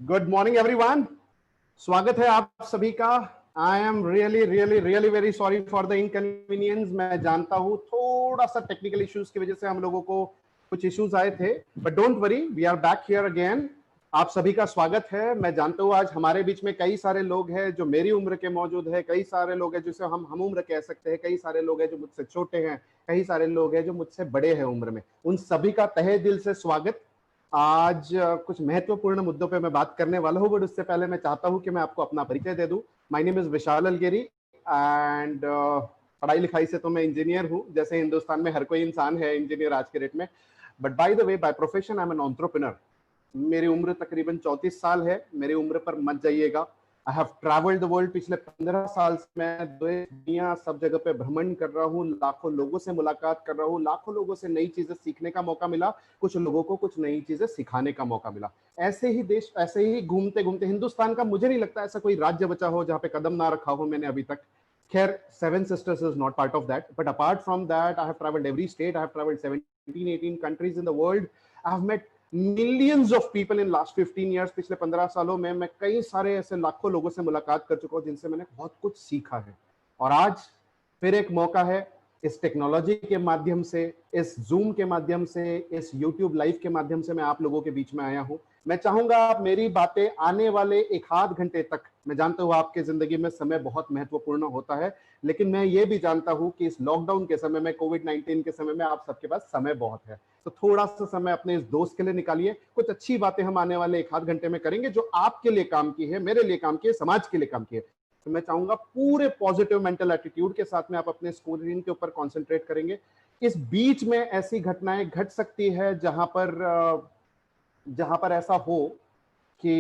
Good morning everyone. स्वागत है आप सभी का। आई am really really really very sorry for the inconvenience. मैं जानता हूं थोड़ा सा टेक्निकल इश्यूज की वजह से हम लोगों को कुछ इश्यूज आए थे, but don't worry, we are back here again. आप सभी का स्वागत है। मैं जानता हूं आज हमारे बीच में कई सारे लोग हैं जो मेरी उम्र के मौजूद है, कई सारे लोग हैं जिसे हम उम्र कह सकते हैं, कई सारे लोग हैं जो मुझसे छोटे हैं, कई सारे लोग हैं जो मुझसे बड़े हैं उम्र में। उन सभी का तहे दिल से स्वागत। आज कुछ महत्वपूर्ण मुद्दों पे मैं बात करने वाला हूं, बट उससे पहले मैं चाहता हूं कि मैं आपको अपना परिचय दे दूं। My name is Vishal Algeri and पढ़ाई लिखाई से तो मैं इंजीनियर हूं, जैसे हिंदुस्तान में हर कोई इंसान है इंजीनियर आज के डेट में। But by the way, by profession I am an entrepreneur. मेरी उम्र तकरीबन 34 साल है। मेरी उम्र पर मत जाइएगा। आई हैव ट्रैवल्ड द वर्ल्ड। पिछले 15 साल से मैं दुनिया सब जगह पे भ्रमण कर रहा हूँ, लाखों लोगों से मुलाकात कर रहा हूँ, लाखों लोगों से नई चीजें सीखने का मौका मिला, कुछ लोगों को कुछ नई चीजें सिखाने का मौका मिला। ऐसे ही देश, ऐसे ही घूमते घूमते हिंदुस्तान का मुझे नहीं लगता ऐसा कोई राज्य बचा हो जहाँ पे कदम ना रखा हो मैंने अभी तक। खैर, seven sisters is not part of that, but apart from that I have travelled every state. I have travelled 17-18 countries in the world. I have met millions of people in last 15 years. पिछले 15 सालों में मैं कई सारे ऐसे लाखों लोगों से मुलाकात कर चुका हूं जिनसे मैंने बहुत कुछ सीखा है। और आज फिर एक मौका है, इस टेक्नोलॉजी के माध्यम से, इस जूम के माध्यम से, इस यूट्यूब लाइव के माध्यम से मैं आप लोगों के बीच में आया हूं। मैं चाहूंगा आप मेरी बातें आने वाले एक आध घंटे तक, मैं जानता हूं आपके जिंदगी में समय बहुत महत्वपूर्ण होता है, लेकिन मैं ये भी जानता हूं कि इस लॉकडाउन के समय में, कोविड-19 के समय में आप सबके पास समय बहुत है। तो थोड़ा सा समय अपने इस दोस्त के लिए निकालिए। कुछ अच्छी बातें हम आने वाले एक आध घंटे में करेंगे जो आपके लिए काम की है, मेरे लिए काम की है, समाज के लिए काम की है। तो मैं चाहूंगा पूरे पॉजिटिव मेंटल एटीट्यूड के साथ में आप अपने स्कोरिंग के ऊपर कंसंट्रेट करेंगे। इस बीच में ऐसी घटनाएं घट सकती है जहां पर ऐसा हो कि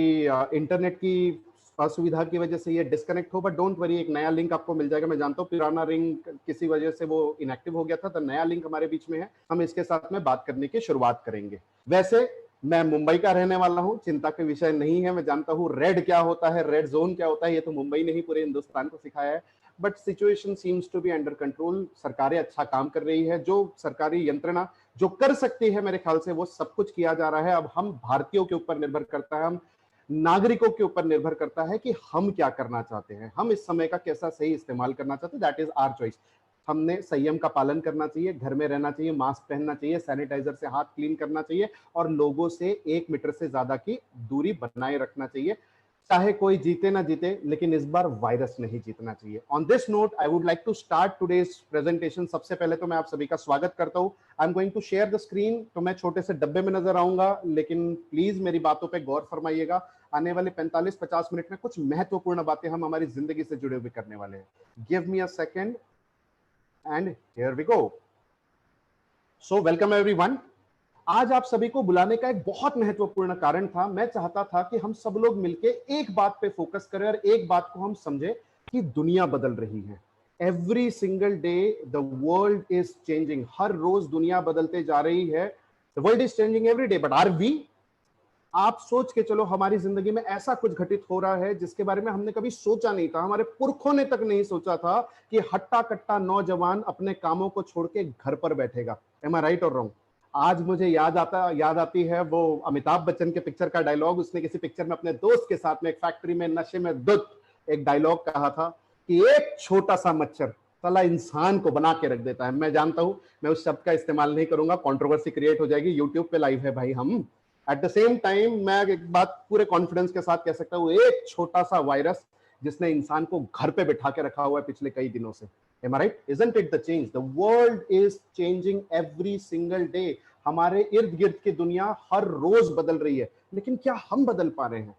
इंटरनेट की असुविधा की वजह से ये डिस्कनेक्ट हो, बट डोंट वरी, एक नया लिंक आपको मिल जाएगा। मैं जानता हूँ पुराना लिंक किसी वजह से वो इनएक्टिव हो गया था, तो नया लिंक हमारे बीच में है, हम इसके साथ में बात करने की शुरुआत करेंगे। वैसे मैं मुंबई का रहने वाला हूँ, चिंता का विषय नहीं है। मैं जानता हूँ रेड क्या होता है, रेड जोन क्या होता है, ये तो मुंबई ने ही पूरे हिंदुस्तान को सिखाया है। But situation seems to be under control. सरकारें अच्छा काम कर रही है, जो सरकारी यंत्रणा जो कर सकती है मेरे ख्याल से वो सब कुछ किया जा रहा है। अब हम भारतीयों के ऊपर निर्भर करता है, हम नागरिकों के ऊपर निर्भर करता है कि हम क्या करना चाहते हैं, हम इस समय का कैसा सही इस्तेमाल करना चाहते हैं। That is our choice. हमने संयम का पालन करना चाहिए, घर में रहना चाहिए, मास्क पहनना चाहिए, सैनिटाइजर से हाथ क्लीन करना चाहिए और लोगों से 1 मीटर से ज्यादा की दूरी बनाए रखना चाहिए। चाहे कोई जीते ना जीते, लेकिन इस बार वायरस नहीं जीतना चाहिए। On this note I would like to start today's presentation. सबसे पहले तो मैं आप सभी का स्वागत करता हूं। I am going to share the screen. तो मैं छोटे से डब्बे में नजर आऊंगा, लेकिन प्लीज मेरी बातों पे गौर फरमाइएगा। आने वाले 45-50 मिनट में कुछ महत्वपूर्ण बातें हम हमारी जिंदगी से जुड़े हुए करने वाले हैं। Give me a second and here we go. So welcome everyone. आज आप सभी को बुलाने का एक बहुत महत्वपूर्ण कारण था। मैं चाहता था कि हम सब लोग मिलके एक बात पे फोकस करें और एक बात को हम समझें कि दुनिया बदल रही है। Every single day the world is changing. हर रोज दुनिया बदलते जा रही है। The world is changing every day, but are we? आप सोच के चलो, हमारी जिंदगी में ऐसा कुछ घटित हो रहा है जिसके बारे में हमने कभी सोचा नहीं था। हमारे पुरखों ने तक नहीं सोचा था कि हट्टा कट्टा नौजवान अपने कामों को छोड़ के घर पर बैठेगा। एम आई राइट और रॉन्ग? आज मुझे याद आती है वो अमिताभ बच्चन के पिक्चर का डायलॉग। उसने किसी पिक्चर में अपने दोस्त के साथ में एक फैक्ट्री में नशे में धुत एक डायलॉग कहा था कि एक छोटा सा मच्छर साला इंसान को बना के रख देता है। मैं जानता हूं मैं उस शब्द का इस्तेमाल नहीं करूंगा, कंट्रोवर्सी क्रिएट हो जाएगी। यूट्यूब पे लाइव है भाई हम। एट द सेम टाइम मैं एक बात पूरे कॉन्फिडेंस के साथ कह सकता हूं, एक छोटा सा वायरस जिसने इंसान को घर पे बिठा के रखा हुआ है पिछले कई दिनों से। Am I right? Isn't it the change? The world is changing every single day. हमारे इर्द गिर्द की दुनिया हर रोज बदल रही है, लेकिन क्या हम बदल पा रहे हैं?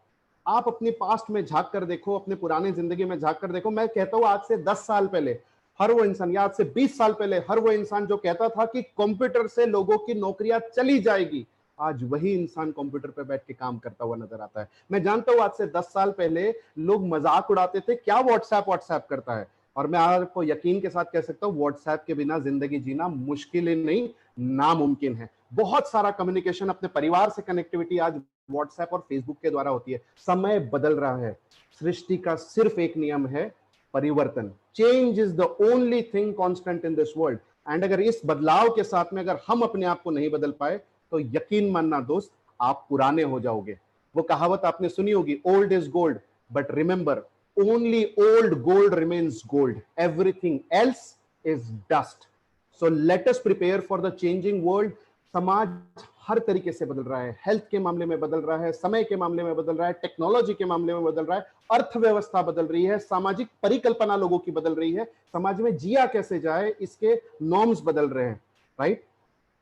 आप अपने पास्ट में झांक कर देखो, अपने पुराने जिंदगी में झांक कर देखो। मैं कहता हूं आज से 10 साल पहले हर वो इंसान, या आज से 20 साल पहले हर वो इंसान जो कहता था कि कंप्यूटर से लोगों की नौकरियां चली जाएगी, आज वही इंसान कंप्यूटर पर बैठ के काम करता हुआ नजर आता है। मैं जानता हूं आज से 10 साल पहले लोग मजाक उड़ाते थे, क्या व्हाट्सएप करता है। और मैं आपको यकीन के साथ कह सकता हूं व्हाट्सएप के बिना जिंदगी जीना मुश्किल ही नहीं, नामुमकिन है। बहुत सारा कम्युनिकेशन, अपने परिवार से कनेक्टिविटी आज व्हाट्सएप और फेसबुक के द्वारा होती है। समय बदल रहा है। सृष्टि का सिर्फ एक नियम है, परिवर्तन। Change is the only thing constant in this world. And अगर इस बदलाव के साथ में अगर हम अपने आप को नहीं बदल पाए तो यकीन मानना दोस्त, आप पुराने हो जाओगे। वो कहावत आपने सुनी होगी, old is gold, but remember only old gold remains gold, everything else is dust. So let us prepare for the changing world. समाज हर तरीके से बदल रहा है, हेल्थ के मामले में बदल रहा है, समय के मामले में बदल रहा है, टेक्नोलॉजी के मामले में बदल रहा है, अर्थव्यवस्था बदल रही है, सामाजिक परिकल्पना लोगों की बदल रही है, समाज में जिया कैसे जाए इसके नॉर्म्स बदल रहे हैं, राइट।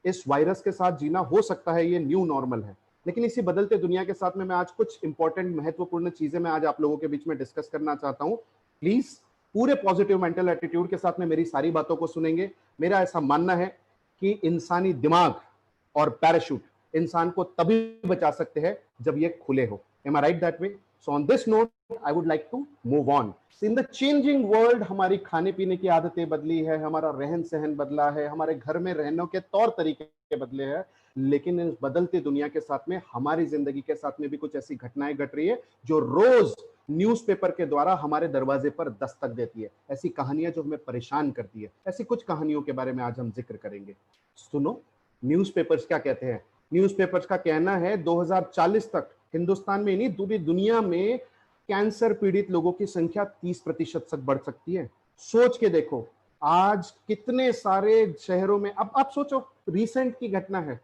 इस वायरस के साथ जीना हो सकता है ये न्यू नॉर्मल है, लेकिन इसी बदलते दुनिया के साथ में मैं आज कुछ इंपॉर्टेंट महत्वपूर्ण चीजें मैं आज आप लोगों के बीच में डिस्कस करना चाहता हूं। प्लीज पूरे पॉजिटिव मेंटल एटीट्यूड के साथ में मेरी सारी बातों को सुनेंगे। मेरा ऐसा मानना है कि इंसानी दिमाग और पैराशूट इंसान को तभी बचा सकते हैं जब ये खुले हो। Am I right that way? So on this note, I would like to move on. In the changing world, हमारी खाने पीने की आदतें बदली है, हमारा रहन सहन बदला है, हमारे घर में रहने के तौर तरीके बदले हैं, लेकिन इस बदलती दुनिया के साथ में हमारी जिंदगी के साथ में भी कुछ ऐसी घटनाएं घट रही है जो रोज न्यूज़पेपर के द्वारा हमारे दरवाजे पर दस्तक देती है। ऐसी कहानियां जो हमें परेशान करती है, ऐसी कुछ कहानियों के बारे में आज हम जिक्र करेंगे। सुनो, न्यूज़पेपर्स क्या कहते हैं। न्यूज़पेपर्स का कहना है 2040 तक हिंदुस्तान में नहीं, पूरी दुनिया में कैंसर पीड़ित लोगों की संख्या 30% तक बढ़ सकती है। सोच के देखो आज कितने सारे शहरों में, अब आप सोचो, रिसेंट की घटना है,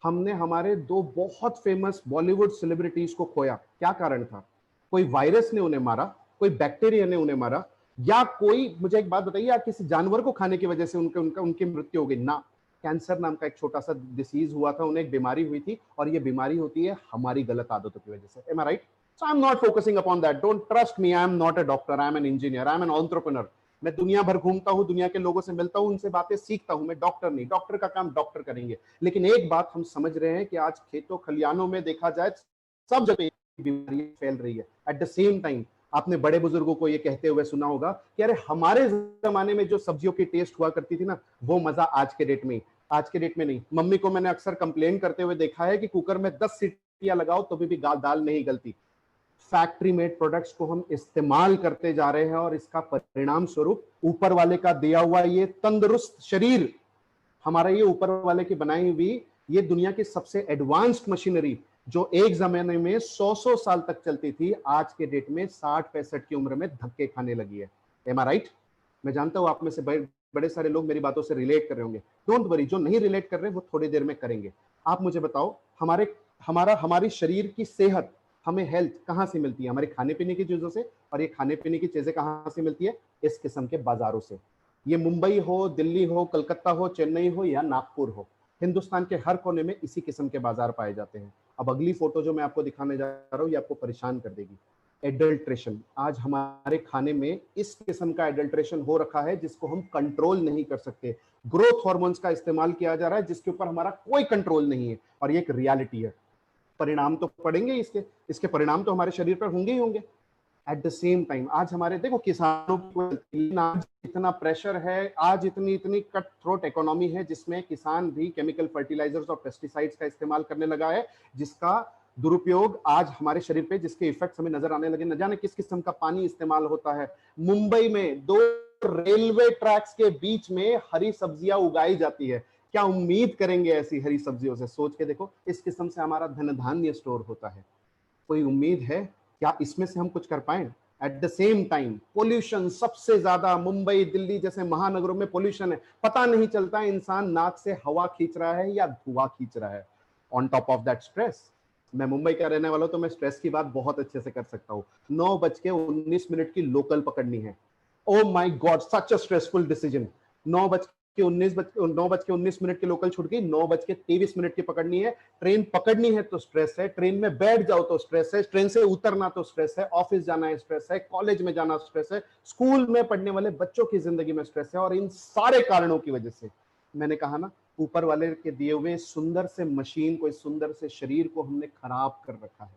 हमने हमारे दो बहुत फेमस बॉलीवुड सेलिब्रिटीज को खोया। क्या कारण था? कोई वायरस ने उन्हें मारा, कोई बैक्टीरिया ने उन्हें मारा, या कोई, मुझे एक बात बताइए, या किसी जानवर को खाने की वजह से उनकी मृत्यु हो गई? ना, कैंसर नाम का एक छोटा सा डिसीज हुआ था, उन्हें एक बीमारी हुई थी, और ये बीमारी होती है हमारी गलत आदतों की वजह से। Am I right? So I am not focusing upon that, don't trust me, I am not a doctor, I am an engineer, I am an entrepreneur. मैं दुनिया भर घूमता हूँ, दुनिया के लोगों से मिलता हूँ, उनसे बातें सीखता हूँ। मैं डॉक्टर नहीं, डॉक्टर का काम डॉक्टर करेंगे। लेकिन एक बात हम समझ रहे हैं कि आज खेतों खलियानों में देखा जाए सब जगह बीमारी फैल रही है। एट द सेम टाइम आपने बड़े बुजुर्गों को ये कहते हुए सुना होगा कि अरे हमारे जमाने में जो सब्जियों की टेस्ट हुआ करती थी ना, वो मजा आज के डेट में, आज के डेट में नहीं। मम्मी को मैंने अक्सर कंप्लेन करते हुए देखा है कि कुकर में 10 सीटियां लगाओ तो भी दाल नहीं गलती। फैक्ट्री मेड प्रोडक्ट्स को हम इस्तेमाल करते जा रहे हैं, और इसका परिणाम स्वरूप ऊपर वाले का दिया हुआ ये तंदुरुस्त शरीर, हमारा ये ऊपर वाले की बनाई हुई ये दुनिया की सबसे एडवांस्ड मशीनरी, जो एक जमाने में 100 साल तक चलती थी, आज के डेट में 60-65 की उम्र में धक्के खाने लगी है। Am I right? मैं जानता हूं आप में से बड़े सारे लोग मेरी बातों से रिलेट कर रहे होंगे। डोंट वरी, जो नहीं रिलेट कर रहे वो थोड़ी देर में करेंगे। आप मुझे बताओ, हमारी शरीर की सेहत, हमें हेल्थ कहां से मिलती है? हमारे खाने पीने की चीजों से। और ये खाने पीने की चीजें कहां से मिलती है? इस किस्म के बाजारों से। ये मुंबई हो, दिल्ली हो, कलकत्ता हो, चेन्नई हो या नागपुर हो, हिंदुस्तान के हर कोने में इसी किस्म के बाजार पाए जाते हैं। अब अगली फोटो जो मैं आपको दिखाने जा रहा हूं, ये आपको परेशान कर देगी। एडल्ट्रेशन, आज हमारे खाने में इस किस्म का एडल्ट्रेशन हो रखा है जिसको हम कंट्रोल नहीं कर सकते। ग्रोथ हार्मोन्स का इस्तेमाल किया जा रहा है जिसके ऊपर हमारा कोई कंट्रोल नहीं है, और ये एक रियलिटी है। परिणाम तो पड़ेंगे इसके परिणाम तो हमारे शरीर पर होंगे ही होंगे। एट द सेम टाइम आज हमारे, देखो, किसानों की आज इतना प्रेशर है, आज इतनी कट थ्रोट इकोनॉमी है जिसमें किसान भी केमिकल फर्टिलाइजर्स और पेस्टिसाइड्स का इस्तेमाल करने लगा है, जिसका दुरुपयोग आज हमारे शरीर पे, जिसके इफेक्ट्स हमें नजर आने लगे। न जाने किस किस्म का पानी इस्तेमाल होता है। मुंबई में 2 रेलवे ट्रैक्स के बीच में हरी सब्जियां उगाई जाती है। क्या उम्मीद करेंगे ऐसी हरी सब्जियों से? सोच के देखो, इस किस्म से हमारा धन धान्य स्टोर होता है। कोई उम्मीद है क्या इसमें से हम कुछ कर पाए? Eight the same time pollution सबसे ज्यादा, मुंबई दिल्ली जैसे महानगरों में पोल्यूशन है, पता नहीं चलता इंसान नाक से हवा खींच रहा है या धुआं खींच रहा है। On top of that stress, मैं मुंबई का रहने वाला हूं तो मैं स्ट्रेस की बात बहुत अच्छे से कर सकता हूँ। 9:19 की लोकल पकड़नी है। Oh my god, such a stressful decision. 9:19 की लोकल छूट गई, 9:23 की पकड़नी है। ट्रेन पकड़नी है तो स्ट्रेस है, ट्रेन में बैठ जाओ तो स्ट्रेस है, ट्रेन से उतरना तो स्ट्रेस है, ऑफिस जाना है स्ट्रेस है, कॉलेज में जाना स्ट्रेस है, स्कूल में पढ़ने वाले बच्चों की जिंदगी में स्ट्रेस है। और इन सारे कारणों की वजह से, मैंने कहा ना, ऊपर वाले के दिए हुए सुंदर से मशीन को, इस सुंदर से शरीर को हमने खराब कर रखा है।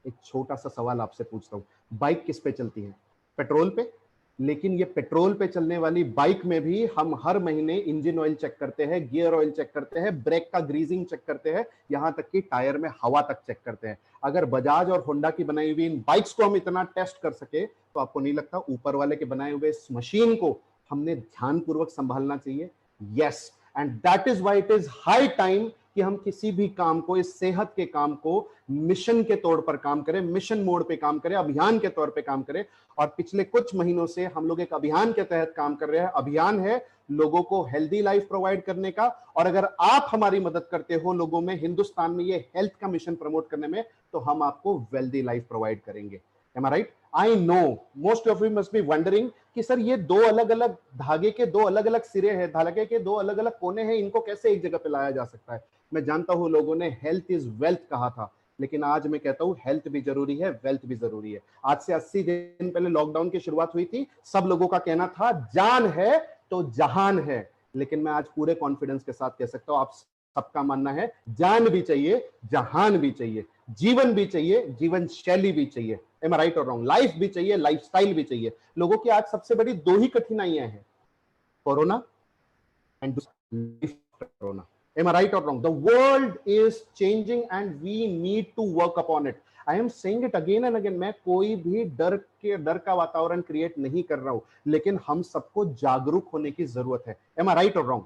एक छोटा सा सवाल आपसे पूछता हूं, बाइक किस पे चलती है? पेट्रोल पे। लेकिन ये पेट्रोल पे चलने वाली बाइक में भी हम हर महीने इंजन ऑयल चेक करते हैं, गियर ऑयल चेक करते हैं, ब्रेक का ग्रीजिंग चेक करते हैं, यहां तक कि टायर में हवा तक चेक करते हैं। अगर बजाज और होंडा की बनाई हुई इन बाइक्स को हम इतना टेस्ट कर सके, तो आपको नहीं लगता ऊपर वाले के बनाए हुए इस मशीन को हमने ध्यानपूर्वक संभालना चाहिए? Yes, and that is why it is high time कि हम किसी भी काम को, इस सेहत के काम को मिशन के तौर पर काम करें, मिशन मोड पे काम करें, अभियान के तौर पे काम करें। और पिछले कुछ महीनों से हम लोग एक अभियान के तहत काम कर रहे हैं। अभियान है लोगों को हेल्दी लाइफ प्रोवाइड करने का। और अगर आप हमारी मदद करते हो लोगों में, हिंदुस्तान में ये हेल्थ का मिशन प्रमोट करने में, तो हम आपको वेल्दी लाइफ प्रोवाइड करेंगे। Am I right? I know most of you must be wondering कि सर ये दो अलग अलग धागे के दो अलग अलग सिरे हैं, धागे के दो अलग अलग कोने हैं, इनको कैसे एक जगह पे लाया जा सकता है। मैं जानता हूं लोगों ने हेल्थ इज वेल्थ कहा था, लेकिन आज मैं कहता हूं हेल्थ भी जरूरी है, वेल्थ भी जरूरी है। आज से 80 दिन पहले लॉकडाउन की शुरुआत हुई थी, सब लोगों का कहना था जान है तो जहान है, लेकिन मैं आज पूरे कॉन्फिडेंस के साथ कह सकता हूं, आप सबका मानना है जान भी चाहिए, जहान भी चाहिए, जीवन भी चाहिए, जीवन शैली भी चाहिए। Am I right or wrong? Life भी चाहिए, लाइफस्टाइल भी चाहिए। लोगों की आज सबसे बड़ी दो ही कठिनाइयां हैं, corona and corona. Am I right or wrong? The world is changing and we need to work upon it. I am saying it again and again. मैं कोई भी डर का वातावरण क्रिएट नहीं कर रहा हूं, लेकिन हम सबको जागरूक होने की जरूरत है। Am I right or wrong?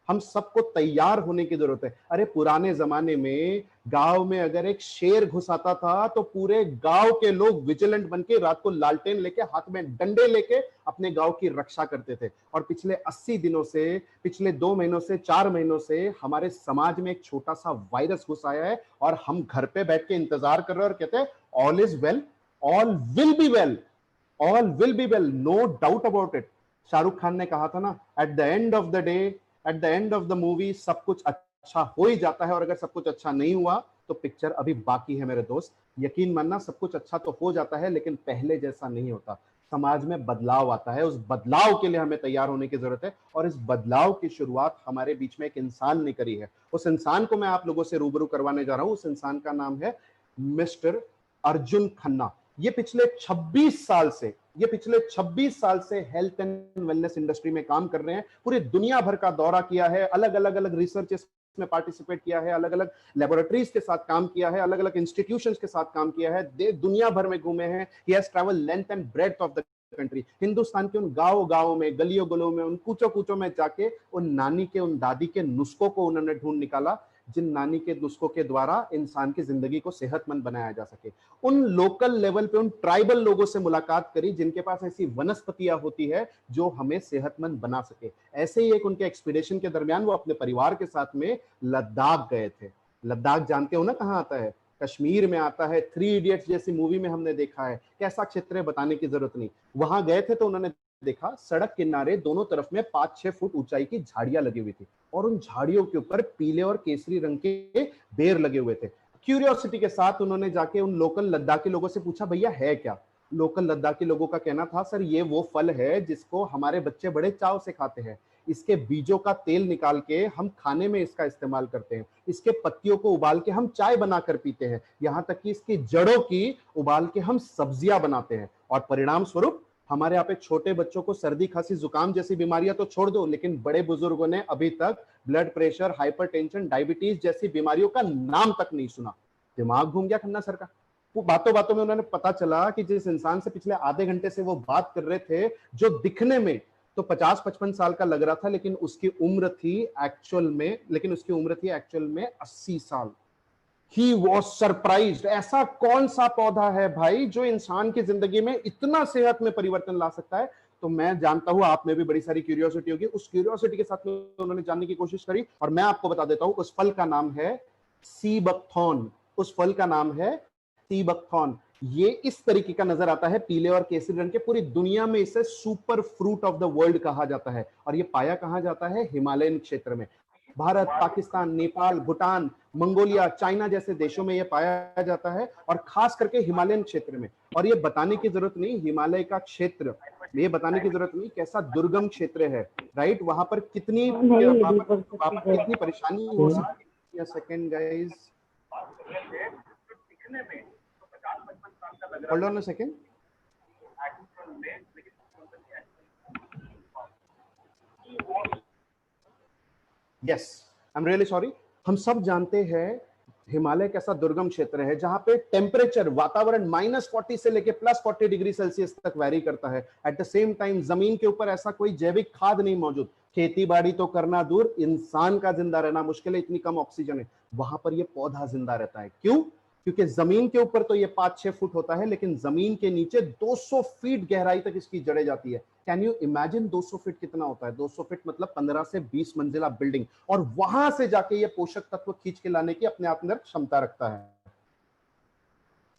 हम सबको तैयार होने की जरूरत है। अरे पुराने जमाने में गांव में अगर एक शेर घुस आता था तो पूरे गांव के लोग विजिलेंट बनके रात को लालटेन लेके, हाथ में डंडे लेके अपने गांव की रक्षा करते थे। और पिछले 80 दिनों से, पिछले 2 महीनों से, 4 महीनों से हमारे समाज में एक छोटा सा वायरस घुस आया है और हम घर पे बैठ के इंतजार कर रहे हैं और कहते हैं all is well, all will be well, all will be well, no doubt about it. Shahrukh Khan ने कहा था ना, at the end of the day, at the end of the movie सब कुछ अच्छा हो ही जाता है, और अगर सब कुछ अच्छा नहीं हुआ तो पिक्चर अभी बाकी है मेरे दोस्त। यकीन मानना, सब कुछ अच्छा तो हो जाता है लेकिन पहले जैसा नहीं होता। समाज में बदलाव आता है, उस बदलाव के लिए हमें तैयार होने की जरूरत है, और इस बदलाव की शुरुआत हमारे बीच में एक इंसान ने करी है। उस इंसान को मैं आप लोगों से रूबरू करवाने जा रहा हूं। उस इंसान का नाम है मिस्टर अर्जुन खन्ना। ये पिछले 26 साल से हेल्थ एंड वेलनेस इंडस्ट्री में काम कर रहे हैं। पूरी दुनिया भर का दौरा किया है, अलग अलग रिसर्चेस में पार्टिसिपेट किया है, अलग अलग लेबोरेटरीज के साथ काम किया है, अलग अलग इंस्टीट्यूशंस के साथ काम किया है, दुनिया भर में घूमे हैं। He has travel length and breadth of the country. Hindustan के उन गांव में, गलियों गलियों में, उन कूचों में जाके उन नानी के, उन दादी के नुस्खों को उन्होंने ढूंढ निकाला, जिन नानी के नुस्खों के द्वारा इंसान की जिंदगी को सेहतमंद बनाया जा सके। उन लोकल लेवल पे उन ट्राइबल लोगों से मुलाकात करी जिनके पास ऐसी वनस्पतियां होती है जो हमें सेहतमंद बना सके। ऐसे ही एक उनके एक्सपीडिशन के दरमियान वो अपने परिवार के साथ में लद्दाख गए थे। लद्दाख जानते हो ना कहाँ आता है? कश्मीर में आता है। 3 इडियट्स जैसी मूवी में हमने देखा है। कैसा क्षेत्र है बताने की जरूरत नहीं। वहां गए थे तो उन्होंने देखा सड़क किनारे दोनों तरफ में 5-6 फुट ऊंचाई की झाड़ियां लगी हुई थी, और उन झाड़ियों के ऊपर पीले और केसरी रंग के बेर लगे हुए थे। क्यूरियोसिटी के साथ उन्होंने जाके उन लोकल लद्दाखी लोगों से पूछा, भैया है क्या? लोकल लद्दाखी लोगों का कहना था, सर ये वो फल है जिसको हमारे बच्चे बड़े चाव से खाते हैं। इसके बीजों का तेल निकाल के हम खाने में इसका इस्तेमाल करते हैं। इसके पत्तियों को उबाल के हम चाय बनाकर पीते हैं। यहाँ तक कि इसकी जड़ों की उबाल के हम सब्जियां बनाते हैं। और परिणाम स्वरूप हमारे यहाँ पे छोटे बच्चों को सर्दी, खांसी, जुकाम जैसी बीमारियां तो छोड़ दो, लेकिन बड़े बुजुर्गों ने अभी तक ब्लड प्रेशर, हाइपरटेंशन, डायबिटीज जैसी बीमारियों का नाम तक नहीं सुना। दिमाग घूम गया खन्ना सर का। वो बातों बातों में उन्होंने पता चला कि जिस इंसान से पिछले आधे घंटे से वो बात कर रहे थे, जो दिखने में तो 50-55 साल का लग रहा था, लेकिन उसकी उम्र थी एक्चुअल में 80 साल। He was surprised। ऐसा कौन सा पौधा है भाई जो इंसान की जिंदगी में इतना सेहत में परिवर्तन ला सकता है? तो मैं जानता हूं आप में भी बड़ी सारी क्यूरियोसिटी होगी। उस क्यूरियोसिटी के साथ में उन्होंने जानने की कोशिश करी, और मैं आपको बता देता हूं उस फल का नाम है सी बकथॉर्न। उस फल का नाम है सी बकथॉर्न। ये इस तरीके का नजर आता है, पीले और केसरी रंग के। पूरी दुनिया में इसे super fruit of the world कहा जाता है। और ये पाया कहां जाता है? हिमालयन क्षेत्र में। भारत, पाकिस्तान, नेपाल, भूटान, मंगोलिया, चाइना जैसे देशों में यह पाया जाता है, और खास करके हिमालयन क्षेत्र में। और ये बताने की जरूरत नहीं, हिमालय का क्षेत्र, ये बताने की जरूरत नहीं कैसा दुर्गम क्षेत्र है, राइट? वहां पर कितनी परेशानी हो सकती है। Second guys, hold on a second. Yes, I am really sorry. हम सब जानते हैं हिमालय कैसा दुर्गम क्षेत्र है, जहां पे टेम्परेचर, वातावरण -40 से लेके +40 डिग्री सेल्सियस तक वैरी करता है। एट द सेम टाइम जमीन के ऊपर ऐसा कोई जैविक खाद नहीं मौजूद। खेती बाड़ी तो करना दूर, इंसान का जिंदा रहना मुश्किल है, इतनी कम ऑक्सीजन है। वहां पर ये पौधा जिंदा रहता है। क्यों? क्योंकि जमीन के ऊपर तो ये 5-6 फुट होता है, लेकिन जमीन के नीचे 200 फीट गहराई तक इसकी जड़ें जाती है। कैन यू इमेजिन 200 फीट कितना होता है? 200 फीट मतलब 15 से 20 मंजिला बिल्डिंग, और वहां से जाके ये पोषक तत्व खींच के लाने की अपने अंदर क्षमता रखता है।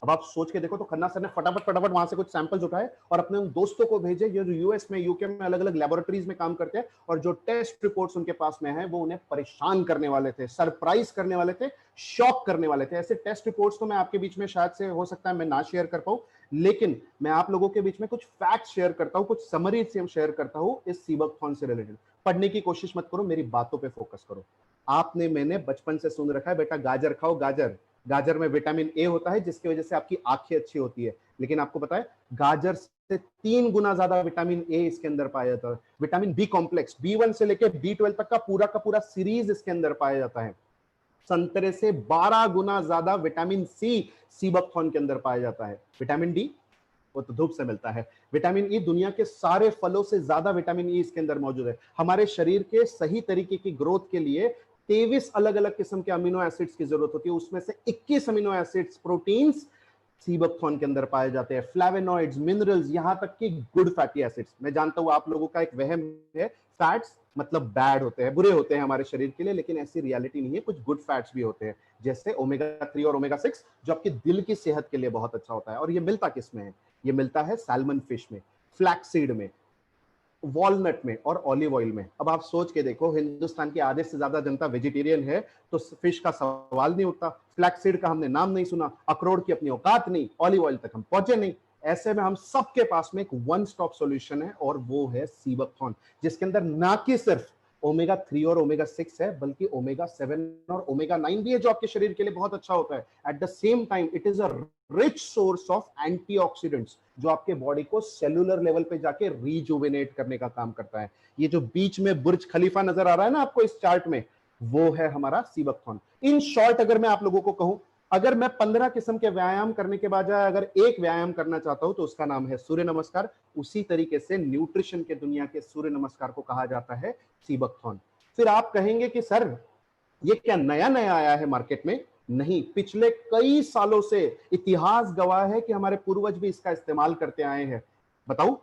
अब आप सोच के देखो तो खन्ना सर ने फटाफट फटाफट वहां से कुछ सैंपल्स उठाए और अपने उन दोस्तों को भेजे जो यूएस में, यूके में अलग अलग लेबोरेटरीज में काम करते हैं, और जो टेस्ट रिपोर्ट्स उनके पास में है वो उन्हें परेशान करने वाले थे, सरप्राइज करने वाले थे, शॉक करने वाले थे। ऐसे टेस्ट रिपोर्ट्स तो मैं आपके बीच में शायद से हो सकता है मैं ना शेयर कर पाऊं, लेकिन मैं आप लोगों के बीच में कुछ फैक्ट शेयर करता हूं, कुछ समरी से शेयर करता हूं इस सीबकथॉर्न से रिलेटेड। पढ़ने की कोशिश मत करो, मेरी बातों पे फोकस करो। आपने मैंने बचपन से सुन रखा है बेटा गाजर खाओ, गाजर, गाजर में विटामिन ए होता है जिसकी वजह से आपकी आंखें अच्छी होती है। लेकिन आपको पता है गाजर से 3 गुना ज्यादा विटामिन ए इसके अंदर पाया जाता है। विटामिन बी कॉम्प्लेक्स B1 से लेकर B12 तक का पूरा सीरीज इसके अंदर पाया जाता है। संतरे से 12 गुना ज्यादा विटामिन सी सीबकथॉर्न के अंदर पाया जाता है। विटामिन डी वो तो धूप से मिलता है। विटामिन ई दुनिया के सारे फलों से ज्यादा विटामिन ई इसके अंदर मौजूद है। हमारे शरीर के सही तरीके की ग्रोथ के लिए 23 अलग अलग किस्म के अमीनो एसिड्स की जरूरत होती है, उसमें से 21 अमीनो एसिड्स, प्रोटीन्स सीबकथॉर्न के अंदर पाए जाते हैं। फ्लेवोनॉइड्स, मिनरल्स, यहां तक कि गुड फैटी एसिड्स। मैं जानता हूं आप लोगों का एक वहम है फैट्स मतलब बैड होते हैं, बुरे होते हैं हमारे शरीर के लिए, लेकिन ऐसी रियलिटी नहीं है। कुछ गुड फैट्स भी होते हैं, जैसे ओमेगा 3 और ओमेगा 6 जो आपकी दिल की सेहत के लिए बहुत अच्छा होता है। और ये मिलता किस में है? ये मिलता है सैल्मन फिश में, फ्लैक्स सीड में, वॉलनट में और ऑलिव ऑयल में। अब आप सोच के देखो, हिंदुस्तान की आधे से ज्यादा जनता वेजिटेरियन है, तो फिश का सवाल नहीं उठता, फ्लैक्स सीड का हमने नाम नहीं सुना, अखरोट की अपनी औकात नहीं, ऑलिव ऑयल तक हम पहुंचे नहीं। ऐसे में हम सबके पास में एक वन स्टॉप सॉल्यूशन है, और वो है सीबकथॉर्न, जिसके अंदर ना कि सिर्फ ओमेगा 3 और ओमेगा 6 है, बल्कि ओमेगा 7 और ओमेगा 9 भी है, जो आपके शरीर के लिए बहुत अच्छा होता है। At the same time it is a rich source of antioxidants, जो आपके बॉडी को सेलुलर लेवल पे जाके रीजुवेनेट करने का काम करता है। ये जो बीच में बुर्ज खलीफा नजर आ रहा है ना आपको इस चार्ट में, वो है हमारा सीबकथॉर्न। इन शॉर्ट अगर मैं आप लोगों को कहूं, अगर मैं 15 किस्म के व्यायाम करने के बाद अगर एक व्यायाम करना चाहता हूं तो उसका नाम है सूर्य नमस्कार। उसी तरीके से न्यूट्रिशन के दुनिया के सूर्य नमस्कार को कहा जाता है सीबकथॉर्न। फिर आप कहेंगे कि सर ये क्या नया नया आया है मार्केट में? नहीं, पिछले कई सालों से इतिहास गवाह है कि हमारे पूर्वज भी इसका इस्तेमाल करते आए हैं। बताऊं,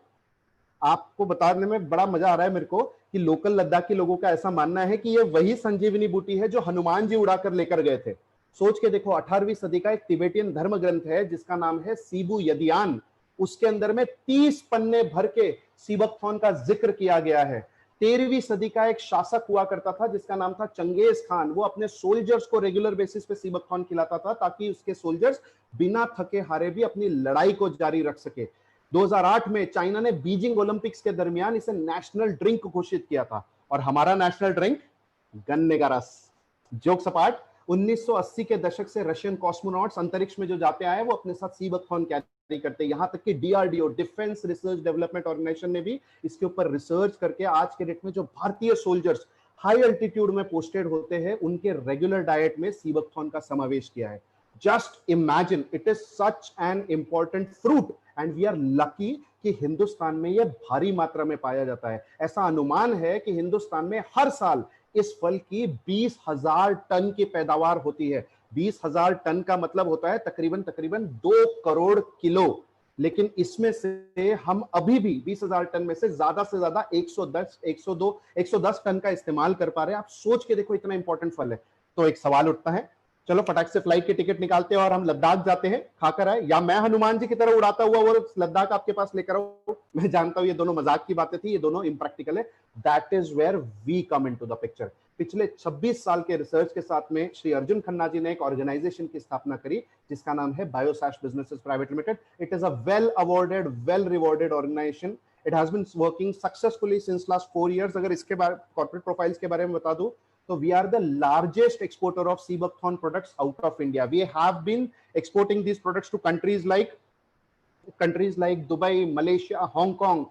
आपको बताने में बड़ा मजा आ रहा है मेरे को कि लोकल लद्दाखी लोगों का ऐसा मानना है कि ये वही संजीवनी बूटी है जो हनुमान जी उड़ाकर लेकर गए थे। सोच के देखो, 18वीं सदी का एक तिबेटियन धर्म ग्रंथ है जिसका नाम है सीबू यदियान। उसके अंदर में 30 पन्ने भर के सीबकथॉर्न का जिक्र किया गया है। 13वीं सदी का एक शासक हुआ करता था जिसका नाम था चंगेज खान। वो अपने सोल्जर्स को रेगुलर बेसिस पे सीबकथॉर्न खिलाता था ताकि उसके सोल्जर्स बिना थके हारे भी अपनी लड़ाई को जारी रख सके। 2008 में चाइना ने बीजिंग ओलंपिक्स के दरमियान इसे नेशनल ड्रिंक घोषित किया था। और हमारा नेशनल ड्रिंक गन्ने का रस। जोक सपाट, 1980 के दशक से रशियन कॉस्मोनॉट्स अंतरिक्ष में जो जाते आए वो अपने साथ सीबकथॉर्न कैरी करते हैं। यहां तक कि DRDO, defence research development organisation ने भी इसके ऊपर रिसर्च करके आज के डेट में जो भारतीय सोल्जर्स हाई अल्टीट्यूड में पोस्टेड होते हैं उनके रेगुलर डाइट में सीबकथॉर्न का समावेश किया है। Just imagine, it is such an important fruit and we are lucky कि हिंदुस्तान में यह भारी मात्रा में पाया जाता है। ऐसा अनुमान है कि हिंदुस्तान में हर साल इस फल की 20,000 टन की पैदावार होती है। 20,000 टन का मतलब होता है तकरीबन 2 करोड़ किलो। लेकिन इसमें से हम अभी भी 20,000 टन में से ज्यादा 110, 102, 110 टन का इस्तेमाल कर पा रहे हैं। आप सोच के देखो, इतना इंपॉर्टेंट फल है। तो एक सवाल उठता है, चलो फटाक से फ्लाइट की टिकट निकालते हैं और हम लद्दाख जाते हैं, खाकर आए, या मैं हनुमान जी की तरह उड़ाता हुआ वो लद्दाख आपके पास लेकर आऊं। मैं जानता हूं ये दोनों मजाक की बातें थी, ये दोनों इम्प्रैक्टिकल है। That is where we come into the picture. पिछले 26 साल के रिसर्च के साथ में श्री अर्जुन खन्ना जी ने एक ऑर्गेनाइजेशन की स्थापना करी जिसका नाम है Biosash businesses private limited. It is a well awarded, well rewarded organisation. It has been working successfully since last 4 years। अगर इसके बारे कॉर्पोरेट प्रोफाइल्स के बारे में बता दूं तो we are the largest exporter of Seabukthorn products out of India. We have been exporting these products to countries like Dubai, Malaysia, Hong Kong,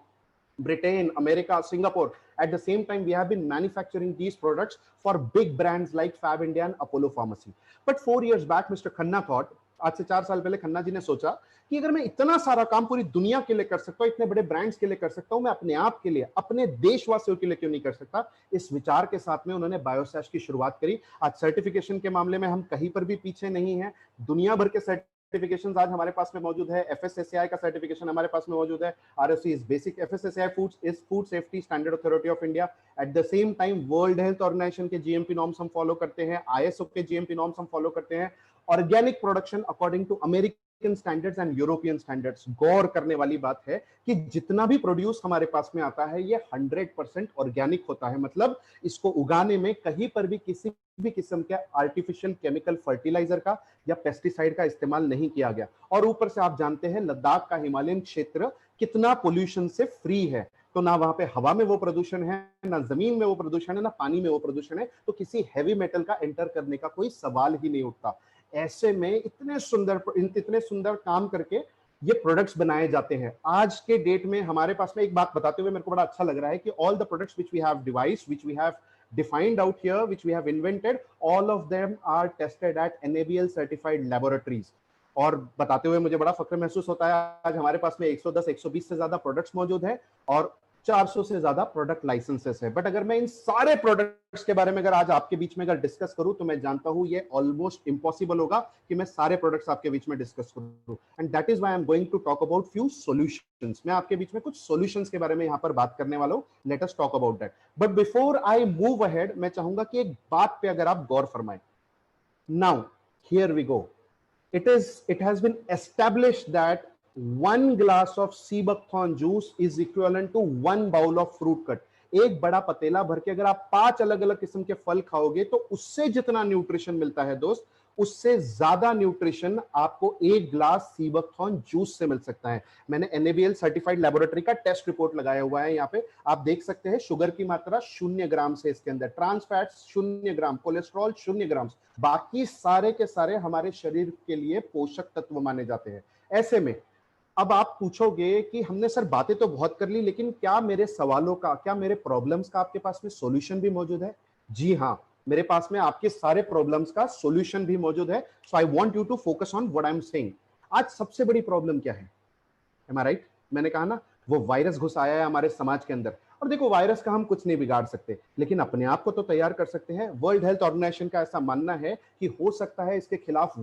Britain, America, Singapore. At the same time, we have been manufacturing these products for big brands like Fab India and Apollo Pharmacy. But 4 years back, Mr. Khanna thought आज से 4 साल पहले खन्ना जी ने सोचा कि अगर मैं इतना सारा काम पूरी दुनिया के लिए कर सकता हूं, इतने बड़े ब्रांड्स के लिए कर सकता हूं, मैं अपने आप के लिए, अपने देशवासियों के लिए क्यों नहीं कर सकता। इस विचार के साथ में उन्होंने बायोसैश की शुरुआत करी। आज सर्टिफिकेशन के मामले में हम कहीं पर भी पीछे नहीं है। दुनिया भर के सर्टिफिकेशंस आज हमारे पास में मौजूद है। एफएसएसएआई का सर्टिफिकेशन हमारे पास में मौजूद है। RSC is basic, FSSAI foods is food safety standard authority of India. At the same time world health organisation के जीएमपी नॉर्म्स हम फॉलो करते हैं, आईएसओ के जीएमपी नॉर्म्स हम फॉलो करते हैं। Organic production according to American standards and European standards. गौर करने वाली बात है कि जितना भी प्रोड्यूस हमारे पास में आता है ये 100% ऑर्गेनिक होता है। मतलब इसको उगाने में कहीं पर भी किसी भी किस्म के आर्टिफिशियल केमिकल फर्टिलाइजर का या पेस्टिसाइड का इस्तेमाल नहीं किया गया। और ऊपर से आप जानते हैं लद्दाख का हिमालयन क्षेत्र कितना पोल्यूशन से फ्री है। तो ना वहां पे हवा में वो प्रदूषण है, ना जमीन में वो प्रदूषण है, ना पानी में वो प्रदूषण है। तो किसी हैवी मेटल का एंटर करने का कोई सवाल ही नहीं उठता। ऐसे में इतने सुंदर काम करके ये प्रोडक्ट्स बनाए जाते हैं। आज के डेट में हमारे पास में एक बात बताते हुए मेरे को बड़ा अच्छा लग रहा है कि all the products which we have devised, which we have defined out here, which we have invented, all of them are tested at NABL certified laboratories। और बताते हुए मुझे बड़ा फक्र महसूस होता है आज हमारे पास में 110-120 से ज्यादा प्रोडक्ट्स मौजूद है और 400 से ज्यादा प्रोडक्ट लाइसेंसेस है। बट अगर मैं इन सारे प्रोडक्ट्स के बारे में अगर आज आपके बीच में अगर डिस्कस करूं तो मैं जानता हूं ये ऑलमोस्ट इंपॉसिबल होगा कि मैं सारे प्रोडक्ट्स आपके बीच में डिस्कस करूं। And that is why I am going to talk about few solutions. मैं आपके बीच में कुछ सॉल्यूशंस के बारे में यहां पर बात करने वाला हूं। Let us talk about that. But before I move ahead मैं चाहूंगा कि एक बात पे अगर आप गौर फरमाएं। Now here we go. It has been established that 1 glass of sea buckthorn juice is equivalent to 1 bowl of fruit cut। एक बड़ा पतीला भर के अगर आप 5 अलग अलग किस्म के फल खाओगे तो उससे जितना न्यूट्रिशन मिलता है दोस्त, उससे ज्यादा न्यूट्रिशन आपको 1 ग्लास सी बकथॉर्न जूस से मिल सकता है। मैंने NABL सर्टिफाइड लेबोरेटरी का टेस्ट रिपोर्ट लगाया हुआ है। यहाँ पे आप देख सकते हैं शुगर की मात्रा 0 ग्राम से इसके अंदर, ट्रांस फैट्स 0 ग्राम, कोलेस्ट्रॉल 0 ग्राम, बाकी सारे के सारे हमारे शरीर के लिए पोषक तत्व माने जाते हैं। ऐसे में अब आप पूछोगे कि हमने सर बातें तो बहुत कर ली, लेकिन क्या मेरे सवालों का, क्या मेरे प्रॉब्लम्स का आपके पास में सॉल्यूशन भी मौजूद है? जी हाँ, मेरे पास में आपके सारे प्रॉब्लम्स का सॉल्यूशन भी मौजूद है। So I want you to focus on what I am saying. आज सबसे बड़ी प्रॉब्लम क्या है? Am I right? मैंने कहा ना, वो वायरस घुस आया है हमारे समाज के अंदर। और देखो, वायरस का हम कुछ नहीं बिगाड़ सकते, लेकिन अपने आप को तो तैयार कर सकते हैं। वर्ल्ड हेल्थ ऑर्गेनाइजेशन का ऐसा मानना है कि हो सकता है इसके खिलाफ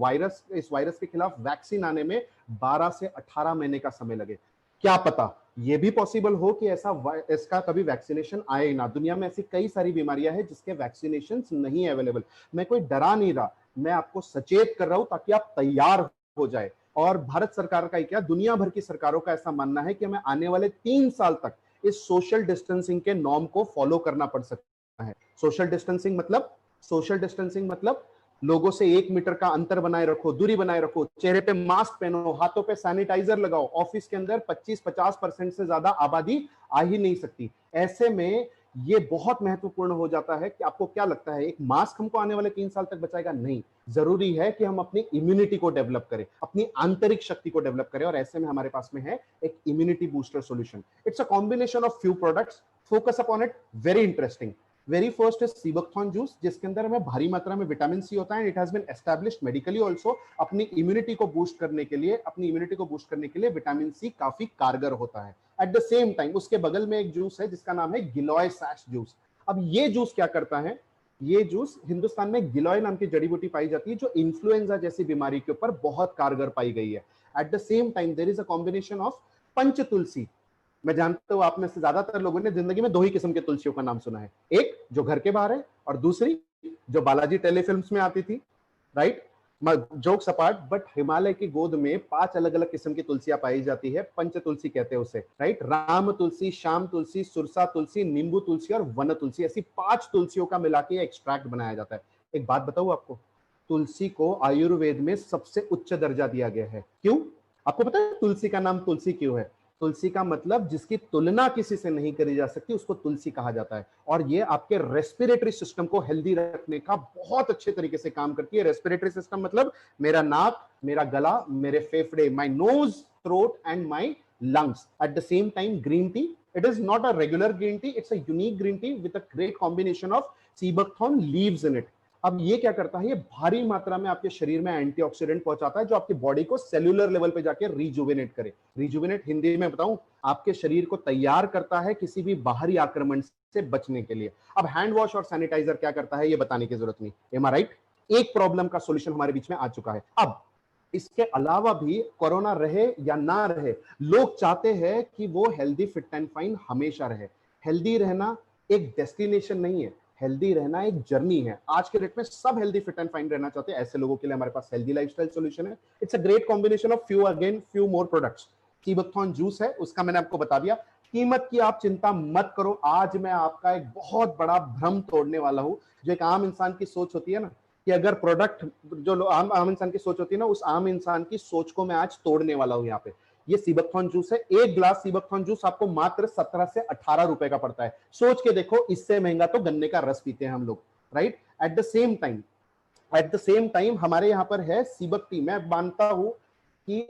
इस वायरस के खिलाफ वैक्सीन आने में 12 से 18 महीने का समय लगे। क्या पता ये भी पॉसिबल हो कि इसका कभी वैक्सीनेशन आए ना। दुनिया में ऐसी कई सारी बीमारियां हैं जिसके वैक्सीनेशन नहीं अवेलेबल। मैं कोई डरा नहीं रहा, मैं आपको सचेत कर रहा हूं ताकि आप तैयार हो जाए। और भारत सरकार का ही क्या, दुनिया भर की सरकारों का ऐसा मानना है कि हमें आने वाले 3 साल तक इस सोशल डिस्टेंसिंग के नॉर्म को फॉलो करना पड़ सकता है। सोशल डिस्टेंसिंग मतलब लोगों से 1 मीटर का अंतर बनाए रखो, दूरी बनाए रखो, चेहरे पे मास्क पहनो, हाथों पे सैनिटाइजर लगाओ। ऑफिस के अंदर 25-50% से ज्यादा आबादी आ ही नहीं सकती। ऐसे में ये बहुत महत्वपूर्ण हो जाता है कि आपको क्या लगता है एक मास्क हमको आने वाले 3 साल तक बचाएगा? नहीं। जरूरी है कि हम अपनी इम्यूनिटी को डेवलप करें, अपनी आंतरिक शक्ति को डेवलप करें। और ऐसे में हमारे पास में है एक immunity booster solution. It's a combination of few products, focus upon it, very interesting. Very first is sea buckthorn juice, जिसके अंदर हमें भारी मात्रा में विटामिन सी होता है। It has been established medically also. अपनी इम्यूनिटी को बूस्ट करने के लिए विटामिन सी काफी कारगर होता है। एट द सेम टाइम उसके बगल में एक जूस है जिसका नाम है गिलोय सैश जूस। अब ये जूस क्या करता है? ये जूस, हिंदुस्तान में गिलोय नाम की जड़ी बूटी पाई जाती है जो इन्फ्लुएंजा जैसी बीमारी के ऊपर बहुत कारगर पाई गई है। At the same time there is a combination of Panch Tulsi. मैं जानता हूं आप में से ज्यादातर लोगों ने जिंदगी में 2 ही किस्म के तुलसियों का नाम सुना है, एक जो घर के बाहर है और दूसरी जो बालाजी टेलीफिल्म्स में आती थी, right? Jokes apart, but Himalaya की गोद में 5 अलग अलग किस्म की तुलसियां पाई जाती है। पंच तुलसी कहते हैं उसे, राइट? राम तुलसी, श्याम तुलसी, सुरसा तुलसी, नींबू तुलसी और वन तुलसी, ऐसी 5 तुलसियों का मिला के एक्सट्रैक्ट बनाया जाता है। एक बात बताऊं आपको, तुलसी को आयुर्वेद में सबसे उच्च दर्जा दिया गया है। क्यों? आपको पता है तुलसी का नाम तुलसी क्यों है? तुलसी का मतलब जिसकी तुलना किसी से नहीं करी जा सकती उसको तुलसी कहा जाता है। और ये आपके रेस्पिरेटरी सिस्टम को हेल्दी रखने का बहुत अच्छे तरीके से काम करती है। रेस्पिरेटरी सिस्टम मतलब मेरा नाक, मेरा गला, मेरे फेफड़े, my knows, throat and my lungs. At the same time, green tea, it is not a regular green tea, it's a unique green tea with a great combination of sea buckthorn leaves in it. अब ये क्या करता है, ये भारी मात्रा में आपके शरीर में एंटीऑक्सीडेंट पहुंचाता है जो आपकी बॉडी को सेल्यूलर लेवल पे जाके रिजुविनेट करे। रिजुविनेट हिंदी में बताऊं, आपके शरीर को तैयार करता है किसी भी बाहरी आक्रमण से बचने के लिए। अब हैंड वॉश और सैनिटाइजर क्या करता है ये बताने की जरूरत नहीं, एम आई राइट? एक प्रॉब्लम का सोल्यूशन हमारे बीच में आ चुका है। अब इसके अलावा भी कोरोना रहे या ना रहे, लोग चाहते हैं कि वो हेल्दी फिट एंड फाइन हमेशा रहे। हेल्दी रहना एक डेस्टिनेशन नहीं है, हेल्दी रहना एक जर्नी है। आज के डेट में सब हेल्दी फिट एंड फाइन रहना चाहते हैं, ऐसे लोगों के लिए हमारे पास हेल्दी लाइफस्टाइल सॉल्यूशन है। It's a great combination of few more products. Sea buckthorn juice है, उसका मैंने आपको बता दिया। कीमत की आप चिंता मत करो, आज मैं आपका एक बहुत बड़ा भ्रम तोड़ने वाला हूं। जो एक आम इंसान की सोच होती है ना, कि अगर प्रोडक्ट, जो आम इंसान की सोच होती है ना, उस आम इंसान की सोच को मैं आज तोड़ने वाला हूं यहाँ पे। ये सीबकथॉर्न जूस है, एक ग्लास सीबकथॉर्न जूस आपको मात्र 17 से 18 रुपए का पड़ता है। सोच के देखो, इससे महंगा तो गन्ने का रस पीते हैं हम लोग, right? At the same time हमारे यहाँ पर है सीबक टी। मैं मानता हूं कि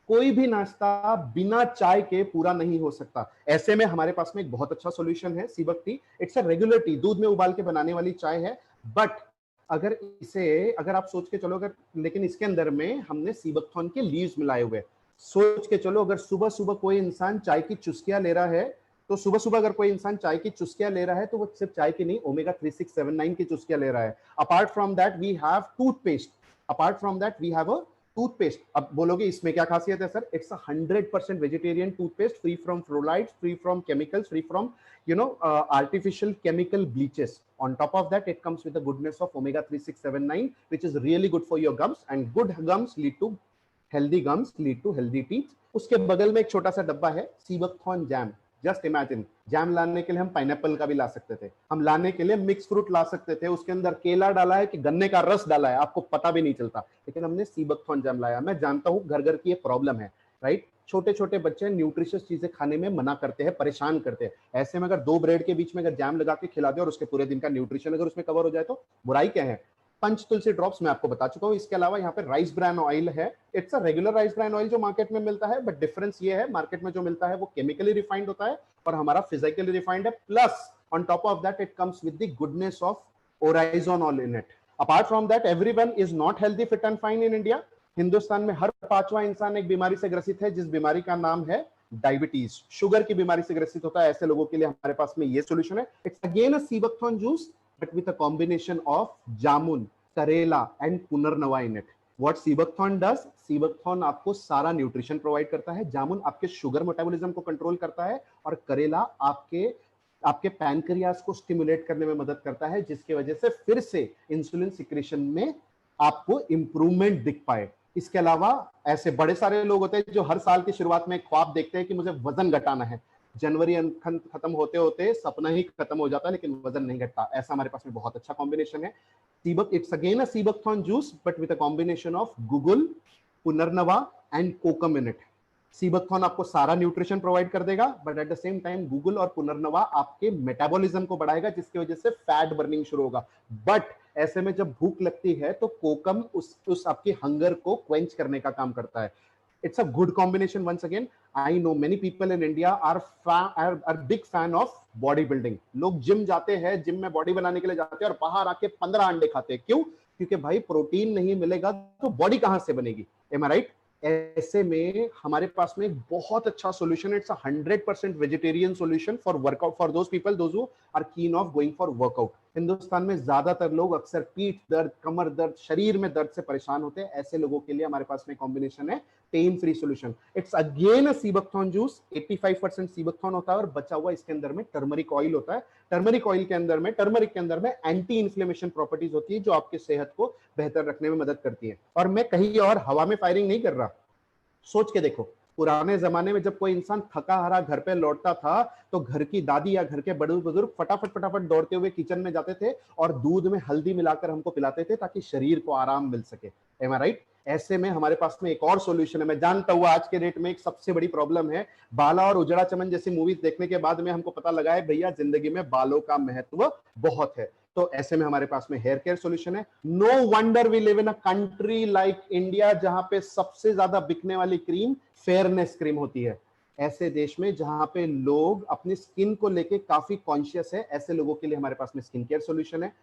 कोई भी नाश्ता बिना चाय के पूरा नहीं हो सकता। ऐसे में हमारे पास में एक बहुत अच्छा सॉल्यूशन है seabuck tea. It's a regular tea, दूध में उबाल के बनाने वाली चाय है। बट अगर आप सोच के चलो, अगर लेकिन इसके अंदर में हमने सीबकथॉर्न के लीव्स मिलाए हुए। सोच के चलो, अगर सुबह सुबह कोई इंसान चाय की चुस्कियां ले रहा है, तो सुबह सुबह अगर कोई इंसान चाय की चुस्कियां ले रहा है, तो वो सिर्फ चाय की नहीं, ओमेगा 3679 की चुस्कियां ले रहा है। Apart from that we have toothpaste. अब बोलोगे इसमें क्या खासियत है sir? It's 100% vegetarian toothpaste, free from fluorides, free from chemicals, free from artificial chemical bleaches. On top of that, it comes with the goodness of omega 3679, which is really good for your gums, and good gums lead to healthy teeth. उसके बगल में एक छोटा सा डब्बा है sea buckthorn jam. Just imagine, jam लाने के लिए हम पाइनएप्पल का भी ला सकते थे, हम लाने के लिए मिक्स फ्रूट ला सकते थे, उसके अंदर केला डाला है कि गन्ने का रस डाला है, आपको पता भी नहीं चलता, लेकिन हमने सीबकथॉर्न जैम लाया। मैं जानता हूं घर घर की ये प्रॉब्लम है, राइट? छोटे छोटे बच्चे न्यूट्रिशियस चीजें खाने में मना करते हैं, परेशान करते हैं। ऐसे में अगर दो ब्रेड के बीच में अगर जैम लगा के खिला दे और उसके पूरे दिन का न्यूट्रिशन अगर उसमें कवर हो जाए तो बुराई क्या है? पंच तुलसी ड्रॉप्स मैं आपको बता चुका हूं। इसके अलावा यहाँ पे राइस ब्रान ऑयल है। It's a regular rice bran oil जो मार्केट में मिलता है, बट डिफरेंस ये है, मार्केट में जो मिलता है वो केमिकली रिफाइंड होता है और हमारा फिजिकली रिफाइंड है। Plus on top of that it comes with the goodness of oryzanol in it. Apart from that, everyone is not healthy fit and fine in India. Hindustan में हर पांचवा इंसान एक बीमारी से ग्रसित है, जिस बीमारी का नाम है डायबिटीज, शुगर की बीमारी से ग्रसित होता है। ऐसे लोगों के लिए हमारे पास में ये सॉल्यूशन है। It's again a sea buckthorn juice but with a combination of jamun, karela and punarnava in it. What seabuckthorn does, seabuckthorn आपको सारा न्यूट्रिशन प्रोवाइड करता है, जामुन आपके शुगर मेटाबॉलिज्म को कंट्रोल करता है, और करेला आपके आपके पैनक्रियास को स्टिमुलेट करने में मदद करता है, जिसकी वजह से फिर से इंसुलिन सिक्रेशन में आपको इंप्रूवमेंट दिख पाए। इसके अलावा ऐसे बड़े सारे लोग होते हैं जो हर साल की शुरुआत में ख्वाब देखते हैं कि मुझे वजन घटाना है। जनवरी खत्म होते होते सपना ही खत्म हो जाता है, लेकिन वजन नहीं घटता। ऐसा हमारे पास में बहुत अच्छा कॉम्बिनेशन है। Seabuck, it's again a sea buckthorn juice but with a combination of guggul, punarnava and kokum in it. Seabuckthorn आपको सारा न्यूट्रिशन प्रोवाइड कर देगा, but at the same time गूगल और पुनर्नवा आपके मेटाबॉलिज्म को बढ़ाएगा, जिसकी वजह से फैट बर्निंग शुरू होगा। बट ऐसे में जब भूख लगती है तो कोकम उस आपके हंगर को क्वेंच करने का काम करता है। It's a good combination. Once again, I know many people in India are big fan of body building. लोग जिम जाते हैं, जिम में बॉडी बनाने के लिए जाते हैं और बाहर आके 15 अंडे खाते हैं। क्यों? क्योंकि भाई प्रोटीन नहीं मिलेगा तो बॉडी कहां से बनेगी? M I right? ऐसे में हमारे पास में एक बहुत अच्छा सॉल्यूशन है। It's a 100% vegetarian solution for workout, for those people those who are keen of going for workout. Hindustan में ज्यादातर लोग अक्सर पीठ दर्द, कमर दर्द, शरीर में दर्द से परेशान होते हैं। ऐसे लोगों के लिए हमारे पास में कॉम्बिनेशन है pain free solution. It's again a sea buckthorn juice. 85% sea buckthorn होता है और बचा हुआ इसके अंदर में टर्मरिक ऑयल होता है। टर्मरिक के अंदर में एंटी इन्फ्लेमेशन प्रॉपर्टीज होती है, जो आपकी सेहत को बेहतर रखने में मदद करती है। और मैं कहीं और हवा में फायरिंग नहीं कर रहा। सोच के देखो, पुराने जमाने में जब कोई इंसान थका हारा घर पे लौटता था, तो घर की दादी या घर के बड़े बुजुर्ग फटाफट दौड़ते हुए किचन में जाते थे और दूध में हल्दी मिलाकर हमको पिलाते थे, ताकि शरीर को आराम मिल सके। M I right? ऐसे में हमारे पास में एक और सॉल्यूशन है। मैं जानता हूँ आज के डेट में एक सबसे बड़ी प्रॉब्लम है, बाला और उजड़ा चमन जैसी मूवीज देखने के बाद में हमको पता लगा है भैया जिंदगी में बालों का महत्व बहुत है। तो ऐसे में हमारे पास में हेयर केयर सॉल्यूशन है। No wonder we live in a country like India, जहां पे सबसे ज्यादा बिकने वाली क्रीम फेयरनेस क्रीम होती है। ऐसे देश में जहां पे लोग अपनी स्किन को लेके काफी कॉन्शियस है, ऐसे लोगों के लिए हमारे पास में स्किन केयर सॉल्यूशन है।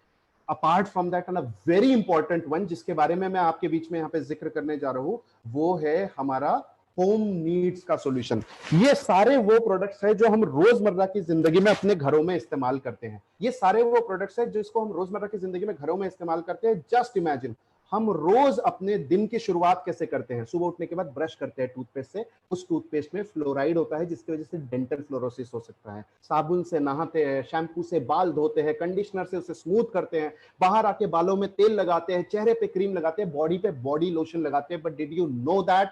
Apart from that and a very important one जिसके बारे में मैं आपके बीच में यहाँ पे जिक्र करने जा रहा हूं, वो है हमारा होम नीड्स का सॉल्यूशन। ये सारे वो प्रोडक्ट्स हैं जो हम रोजमर्रा की जिंदगी में अपने घरों में इस्तेमाल करते हैं। ये सारे वो प्रोडक्ट्स हैं जिसको हम रोजमर्रा की जिंदगी में घरों में इस्तेमाल करते हैं। जस्ट इमेजिन, हम रोज अपने दिन की शुरुआत कैसे करते हैं? सुबह उठने के बाद ब्रश करते हैं टूथपेस्ट से, उस टूथपेस्ट में फ्लोराइड होता है जिसकी वजह से डेंटल फ्लोरोसिस हो सकता है। साबुन से नहाते हैं, शैम्पू से बाल धोते हैं, कंडीशनर से उसे स्मूथ करते हैं, बाहर आके बालों में तेल लगाते हैं, चेहरे पे क्रीम लगाते हैं, बॉडी पे बॉडी लोशन लगाते हैं। But did you know that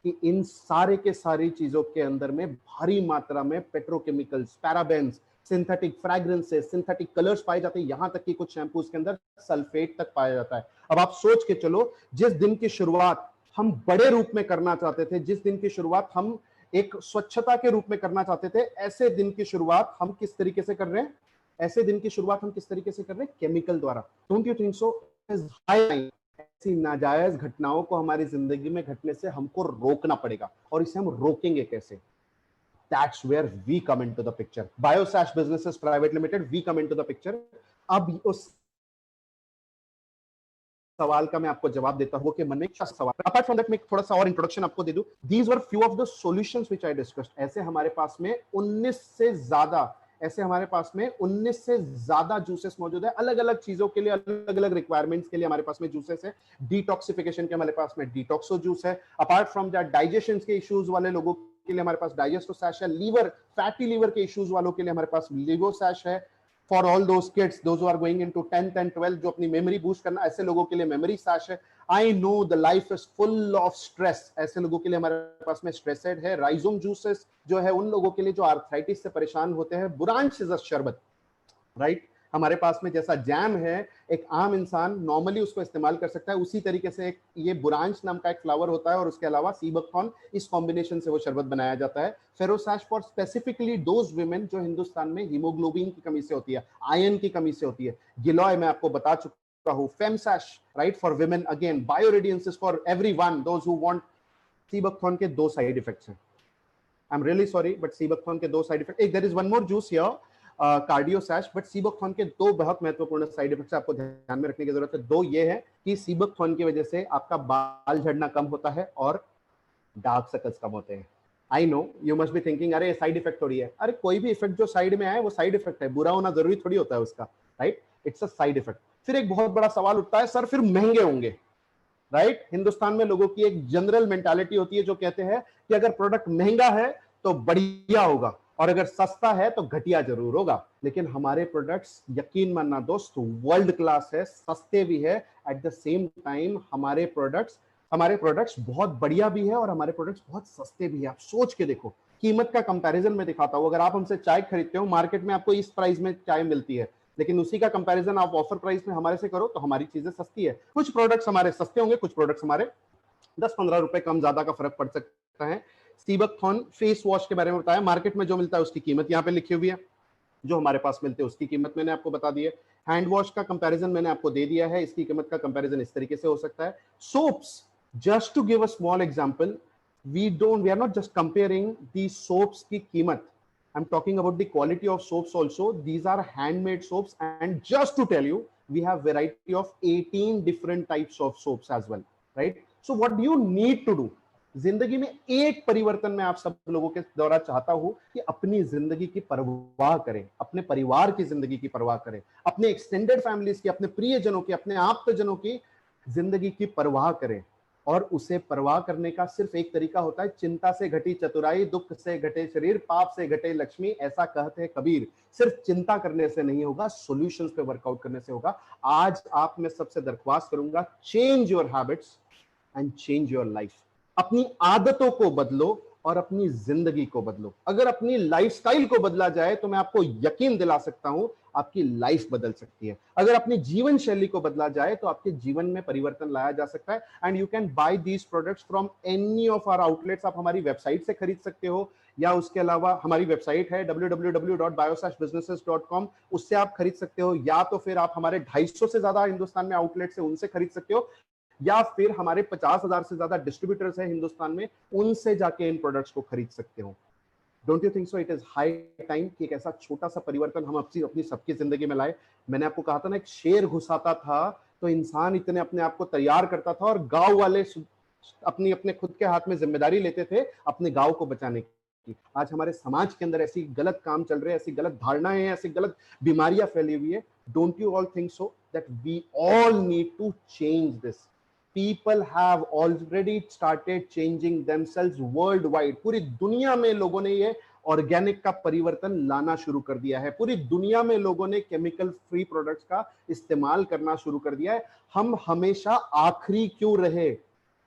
कि इन सारे के सारी चीजों के अंदर में भारी मात्रा में petrochemicals, parabens, synthetic fragrances, synthetic colours पाए जाते हैं। यहां तक कि कुछ शैम्पूज के अंदर सल्फेट तक पाया जाता है। अब आप सोच के चलो, जिस दिन की शुरुआत हम बड़े रूप में करना चाहते थे, जिस दिन की शुरुआत हम एक स्वच्छता के रूप में करना चाहते थे, ऐसे दिन की शुरुआत हम किस तरीके से कर रहे हैं? ऐसे दिन की शुरुआत हम किस तरीके से कर रहे हैं? केमिकल द्वारा। डोंट यू थिंक सो? ऐसी नाजायज घटनाओं को हमारी जिंदगी में घटने से हमको रोकना पड़ेगा, और इसे हम रोकेंगे कैसे? That's where we come into the picture. Biosash Businesses Private Limited, we come into the picture. अब उस सवाल का मैं आपको जवाब देता हूं कि मन में एक सवाल। अपार्ट फ्रॉम दैट मैं थोड़ा सा और इंट्रोडक्शन आपको दे दूं। These were few of the solutions which I discussed. ऐसे हमारे पास में 19 से ज्यादा जूसेस मौजूद है। अलग अलग चीजों के लिए, अलग अलग रिक्वायरमेंट्स के लिए हमारे पास में जूसेस है। डिटॉक्सिफिकेशन के हमारे पास में डिटॉक्सो जूस है। अपार्ट फ्रॉम दैट डाइजेशन के इश्यूज वाले लोगों के लिए हमारे पास डाइजेस्टो सैश है। लीवर, फैटी लीवर के इश्यूज वालों के लिए हमारे पास लिवो सैश है। For all those kids, those who are going into 10th and 12th, जो अपनी मेमोरी बूस्ट करना, ऐसे लोगों के लिए मेमोरी सैश है। I know the life is full of stress, ऐसे लोगों के लिए हमारे पास में स्ट्रेसेड है। राइजोम जूसेस जो है उन लोगों के लिए जो आर्थराइटिस से परेशान होते हैं। बुरांश इज अ शरबत, राइट? हमारे पास में जैसा जैम है, एक आम इंसान नॉर्मली उसको इस्तेमाल कर सकता है, उसी तरीके से एक ये बुरांश नाम का एक फ्लावर होता है, और उसके अलावा सीबकथॉर्न, इस कॉम्बिनेशन से वो शरबत बनाया जाता है। फेरोसैश फॉर स्पेसिफिकली दोज वुमेन जो हिंदुस्तान में हीमोग्लोबिन की कमी से होती है, आयरन की कमी से होती है। गिलॉय मैं आपको बता चुका हूं। Femsash, right, for women again. Bioradiance for everyone, those who want. Seabuckthorn के 2 साइड इफेक्ट्स हैं। I am really sorry, but seabuckthorn के 2 साइड इफेक्ट, एक there is one more juice here, Cardiosash, but seabuckthorn के 2 बहुत महत्वपूर्ण साइड इफेक्ट्स आपको ध्यान में रखने की जरूरत है। 2 ये है कि सीबकथॉर्न की वजह से आपका बाल झड़ना कम होता है और डार्क सर्कल्स कम होते हैं। I know you must be thinking, अरे साइड इफेक्ट थोड़ी है। अरे कोई भी इफेक्ट जो साइड में आए वो साइड इफेक्ट है, बुरा होना जरूरी थोड़ी होता है उसका, right? It's a side effect. फिर एक बहुत बड़ा सवाल उठता है, सर फिर महंगे होंगे, राइट? हिंदुस्तान में लोगों की एक जनरल मेंटालिटी होती है जो कहते हैं कि अगर प्रोडक्ट महंगा है तो बढ़िया होगा, और अगर सस्ता है तो घटिया जरूर होगा। लेकिन हमारे प्रोडक्ट्स, यकीन मानना दोस्त, वर्ल्ड क्लास है, सस्ते भी है। एट द सेम टाइम हमारे प्रोडक्ट्स बहुत बढ़िया भी है, और हमारे प्रोडक्ट्स बहुत सस्ते भी है। आप सोच के देखो, कीमत का कंपैरिजन मैं दिखाता हूं। अगर आप हमसे चाय खरीदते हो, मार्केट में आपको इस प्राइस में चाय मिलती है, लेकिन उसी का कंपैरिजन आप ऑफर प्राइस में हमारे से करो तो हमारी चीजें सस्ती है। कुछ प्रोडक्ट्स हमारे सस्ते होंगे, कुछ प्रोडक्ट्स हमारे 10-15 रुपए कम ज्यादा का फर्क पड़ सकता है। सीबकथॉर्न फेस वॉश के बारे में बताया, मार्केट में जो मिलता है उसकी कीमत यहाँ पे लिखी हुई है, जो हमारे पास मिलते हैं उसकी कीमत मैंने आपको बता दी है। हैंड वॉश का कंपैरिजन मैंने आपको दे दिया है, इसकी कीमत का कंपैरिजन इस तरीके से हो सकता है। Soaps, just to give a small example, we are not just comparing the soaps की कीमत, I'm talking about the quality of soaps also. These are handmade soaps, and just to tell you, we have variety of 18 different types of soaps as well, right? So what do you need to do? जिंदगी में एक परिवर्तन मैं आप सब लोगों के द्वारा चाहता हूं कि अपनी जिंदगी की परवाह करें, अपने परिवार की जिंदगी की परवाह करें, अपने एक्सटेंडेड फैमिलीज की, अपने प्रियजनों की, अपने आप्तजनों की जिंदगी की परवाह करें। और उसे परवाह करने का सिर्फ एक तरीका होता है, चिंता से घटी चतुराई, दुख से घटे शरीर, पाप से घटे लक्ष्मी, ऐसा कहते हैं कबीर। सिर्फ चिंता करने से नहीं होगा, सॉल्यूशंस पे वर्कआउट करने से होगा। आज आप मैं सबसे दरख्वास्त करूंगा, change your habits and change your life. अपनी आदतों को बदलो और अपनी जिंदगी को बदलो। अगर अपनी लाइफस्टाइल को बदला जाए तो मैं आपको यकीन दिला सकता हूं आपकी लाइफ बदल सकती है। अगर अपनी जीवन शैली को बदला जाए तो आपके जीवन में परिवर्तन लाया जा सकता है। And you can buy these products from any of our outlets. आप हमारी वेबसाइट से खरीद सकते हो, या उसके अलावा हमारी वेबसाइट है www.biosashbusinesses.com, उससे आप खरीद सकते हो, या तो फिर आप हमारे 250 से ज्यादा हिंदुस्तान में आउटलेट्स है उनसे खरीद सकते हो, या फिर हमारे 50,000 से ज्यादा डिस्ट्रीब्यूटर्स हैं हिंदुस्तान में, उनसे जाके इन प्रोडक्ट्स को खरीद सकते हो। Don't you think so? It is high time कि एक ऐसा छोटा सा परिवर्तन हम अपनी सबकी जिंदगी में लाए। मैंने आपको कहा था ना, एक शेर घुसाता था तो इंसान इतने अपने आप को तैयार करता था, और गांव वाले अपनी अपने खुद के हाथ में जिम्मेदारी लेते थे अपने गांव को बचाने की। आज हमारे समाज के अंदर ऐसी गलत काम चल रहे हैं, ऐसी गलत धारणाएं हैं, ऐसी गलत बीमारियां फैली हुई है। Don't you all think so that we all need to change this? People have already started changing themselves worldwide. पूरी दुनिया में लोगों ने ये ऑर्गेनिक का परिवर्तन लाना शुरू कर दिया है। पूरी दुनिया में लोगों ने केमिकल फ्री प्रोडक्ट्स का इस्तेमाल करना शुरू कर दिया है। हम हमेशा आखिरी क्यों रहे?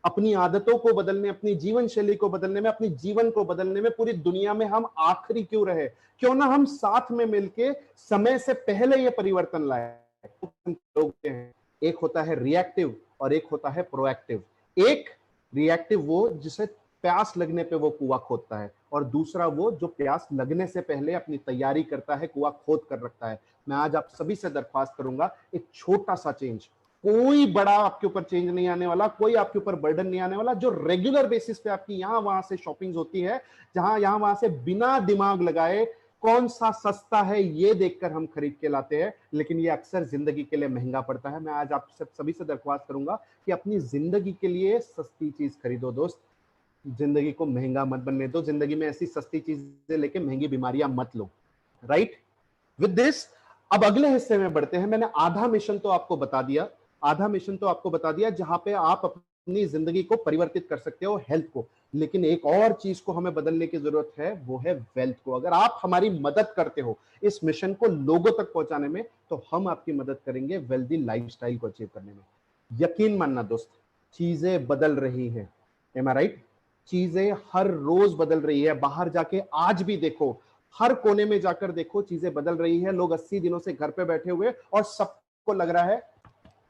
अपनी आदतों को बदलने, अपनी जीवन शैली को बदलने में, अपनी जीवन को बदलने में पूरी दुनिया में हम आखिरी क्यों रहे? क्यों ना हम साथ में मिलके समय से पहले ये परिवर्तन लाए। लोग हैं, एक होता है रिएक्टिव और एक होता है प्रोएक्टिव। एक रिएक्टिव वो जिसे प्यास लगने पे वो कुआं खोदता है, और दूसरा वो जो प्यास लगने से पहले अपनी तैयारी करता है, कुआं खोद कर रखता है। मैं आज आप सभी से दरख्वास्त करूंगा, एक छोटा सा चेंज, कोई बड़ा आपके ऊपर चेंज नहीं आने वाला, कोई आपके ऊपर बर्डन नहीं आने वाला, जो रेगुलर बेसिस पे आपकी यहां वहां से शॉपिंग होती है, जहां यहां वहां से बिना दिमाग लगाए कौन सा सस्ता है ये देखकर हम खरीद के लाते हैं, लेकिन ये अक्सर जिंदगी के लिए महंगा पड़ता है। मैं आज आप सभी से दरख्वास्त करूंगा कि अपनी जिंदगी के लिए सस्ती चीज खरीदो दोस्त, जिंदगी को महंगा मत बनने दो। जिंदगी में ऐसी सस्ती चीजें लेके महंगी बीमारियां मत लो। राइट? विद दिस अब अगले हिस्से में बढ़ते हैं। मैंने आधा मिशन तो आपको बता दिया, जहां पे आप अपनी जिंदगी को परिवर्तित कर सकते हो, हेल्थ को। लेकिन एक और चीज को हमें बदलने की जरूरत है, वो है वेल्थ को। अगर आप हमारी मदद करते हो इस मिशन को लोगों तक पहुंचाने में, तो हम आपकी मदद करेंगे वेल्दी लाइफस्टाइल को अचीव करने में। यकीन मानना दोस्त, चीजें बदल रही है। Am I right? चीजें हर रोज बदल रही है। बाहर जाके आज भी देखो, हर कोने में जाकर देखो, चीजें बदल रही है। लोग 80 दिनों से घर पे बैठे हुए और सबको लग रहा है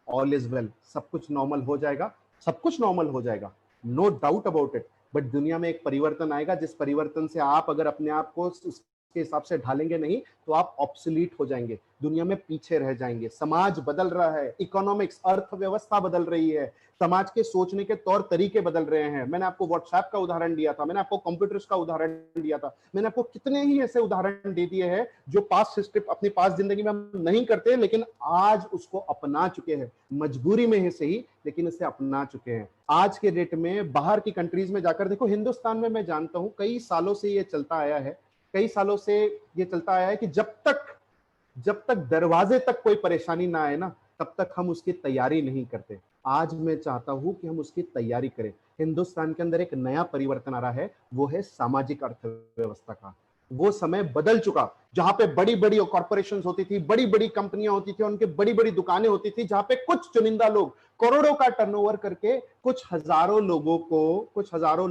ऑल इज वेल, सब कुछ नॉर्मल हो जाएगा, सब कुछ नॉर्मल हो जाएगा, no doubt about it. But दुनिया में एक परिवर्तन आएगा, जिस परिवर्तन से आप अगर अपने आप को उसके हिसाब से ढालेंगे नहीं, तो आप ऑब्सोलीट हो जाएंगे, दुनिया में पीछे रह जाएंगे। समाज बदल रहा है, इकोनॉमिक्स, अर्थव्यवस्था बदल रही है, समाज के सोचने के तौर तरीके बदल रहे हैं। मैंने आपको व्हाट्सएप का उदाहरण दिया था, मैंने आपको कंप्यूटर्स का उदाहरण दिया था, मैंने आपको कितने ही ऐसे उदाहरण दे दिए हैं जो पास्ट हिस्ट्री, अपनी पास्ट जिंदगी में हम नहीं करते, लेकिन आज उसको अपना चुके हैं, मजबूरी में ही सही, लेकिन इसे अपना चुके हैं। आज के डेट में बाहर की कंट्रीज में जाकर देखो, हिंदुस्तान में मैं जानता हूं कई सालों से ये चलता आया है, कि जब तक दरवाजे तक कोई परेशानी ना आए ना, तब तक हम उसकी तैयारी नहीं करते। आज मैं चाहता हूं कि हम उसकी तैयारी करें। हिंदुस्तान के अंदर एक नया परिवर्तन आ रहा है, वो है सामाजिक अर्थव्यवस्था का। वो समय बदल चुका जहां पे बड़ी बड़ी कॉर्पोरेशन होती थी, बड़ी बड़ी कंपनियां होती थी, उनके बड़ी बड़ी दुकानें होती थी, जहां पे कुछ चुनिंदा लोग करोड़ों का टर्नओवर करके कुछ हजारों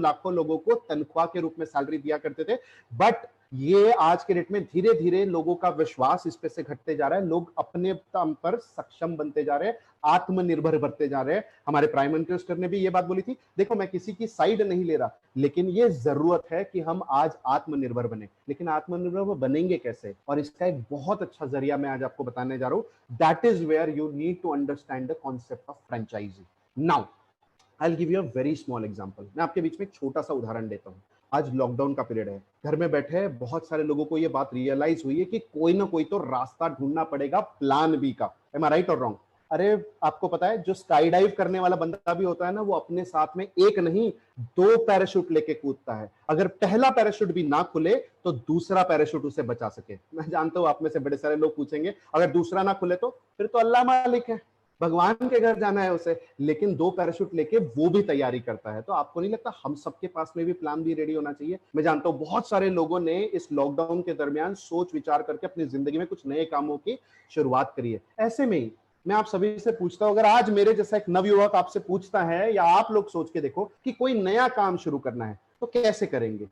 लाखों लोगों को तनख्वाह के रूप में सैलरी दिया करते थे। बट ये आज के डेट में धीरे धीरे लोगों का विश्वास इस पे से घटते जा रहा है, लोग अपने दम पर सक्षम बनते जा रहे हैं, आत्मनिर्भर बनते जा रहे हैं। हमारे प्राइम मिनिस्टर ने भी ये बात बोली थी। देखो, मैं किसी की साइड नहीं ले रहा, लेकिन ये जरूरत है कि हम आज आत्मनिर्भर बने। लेकिन आत्मनिर्भर बनेंगे कैसे? और इसका एक बहुत अच्छा जरिया मैं आज आपको बताने जा रहा हूं। That is where you need to understand the concept of franchisee. Now I will give you a very small example. मैं आपके बीच में एक छोटा सा उदाहरण देता हूं। आज लॉकडाउन का पीरियड है, घर में बैठे हैं, बहुत सारे लोगों को ये बात रियलाइज हुई है कि कोई ना कोई तो रास्ता ढूंढना पड़ेगा प्लान बी का। एम आई राइट और रॉन्ग? अरे आपको पता है, जो स्काई डाइव करने वाला बंदा भी होता है ना, वो अपने साथ में एक नहीं 2 पैराशूट लेके कूदता है। अगर पहला पैराशूट भी ना खुले तो दूसरा पैराशूट उसे बचा सके। मैं जानता हूं आप में से बड़े सारे लोग पूछेंगे, अगर दूसरा ना खुले तो फिर तो अल्लाह मालिक है, भगवान के घर जाना है उसे। लेकिन 2 पैराशूट लेके वो भी तैयारी करता है। तो आपको नहीं लगता हम सबके पास में भी प्लान बी रेडी होना चाहिए? मैं जानता हूं बहुत सारे लोगों ने इस लॉकडाउन के दरमियान सोच विचार करके अपनी जिंदगी में कुछ नए कामों की शुरुआत करी है। ऐसे में ही मैं आप सभी से पूछता हूं, अगर आज मेरे जैसा एक नवयुवक आपसे पूछता है, या आप लोग सोच के देखो कि कोई नया काम शुरू करना है, तो कैसे करेंगे?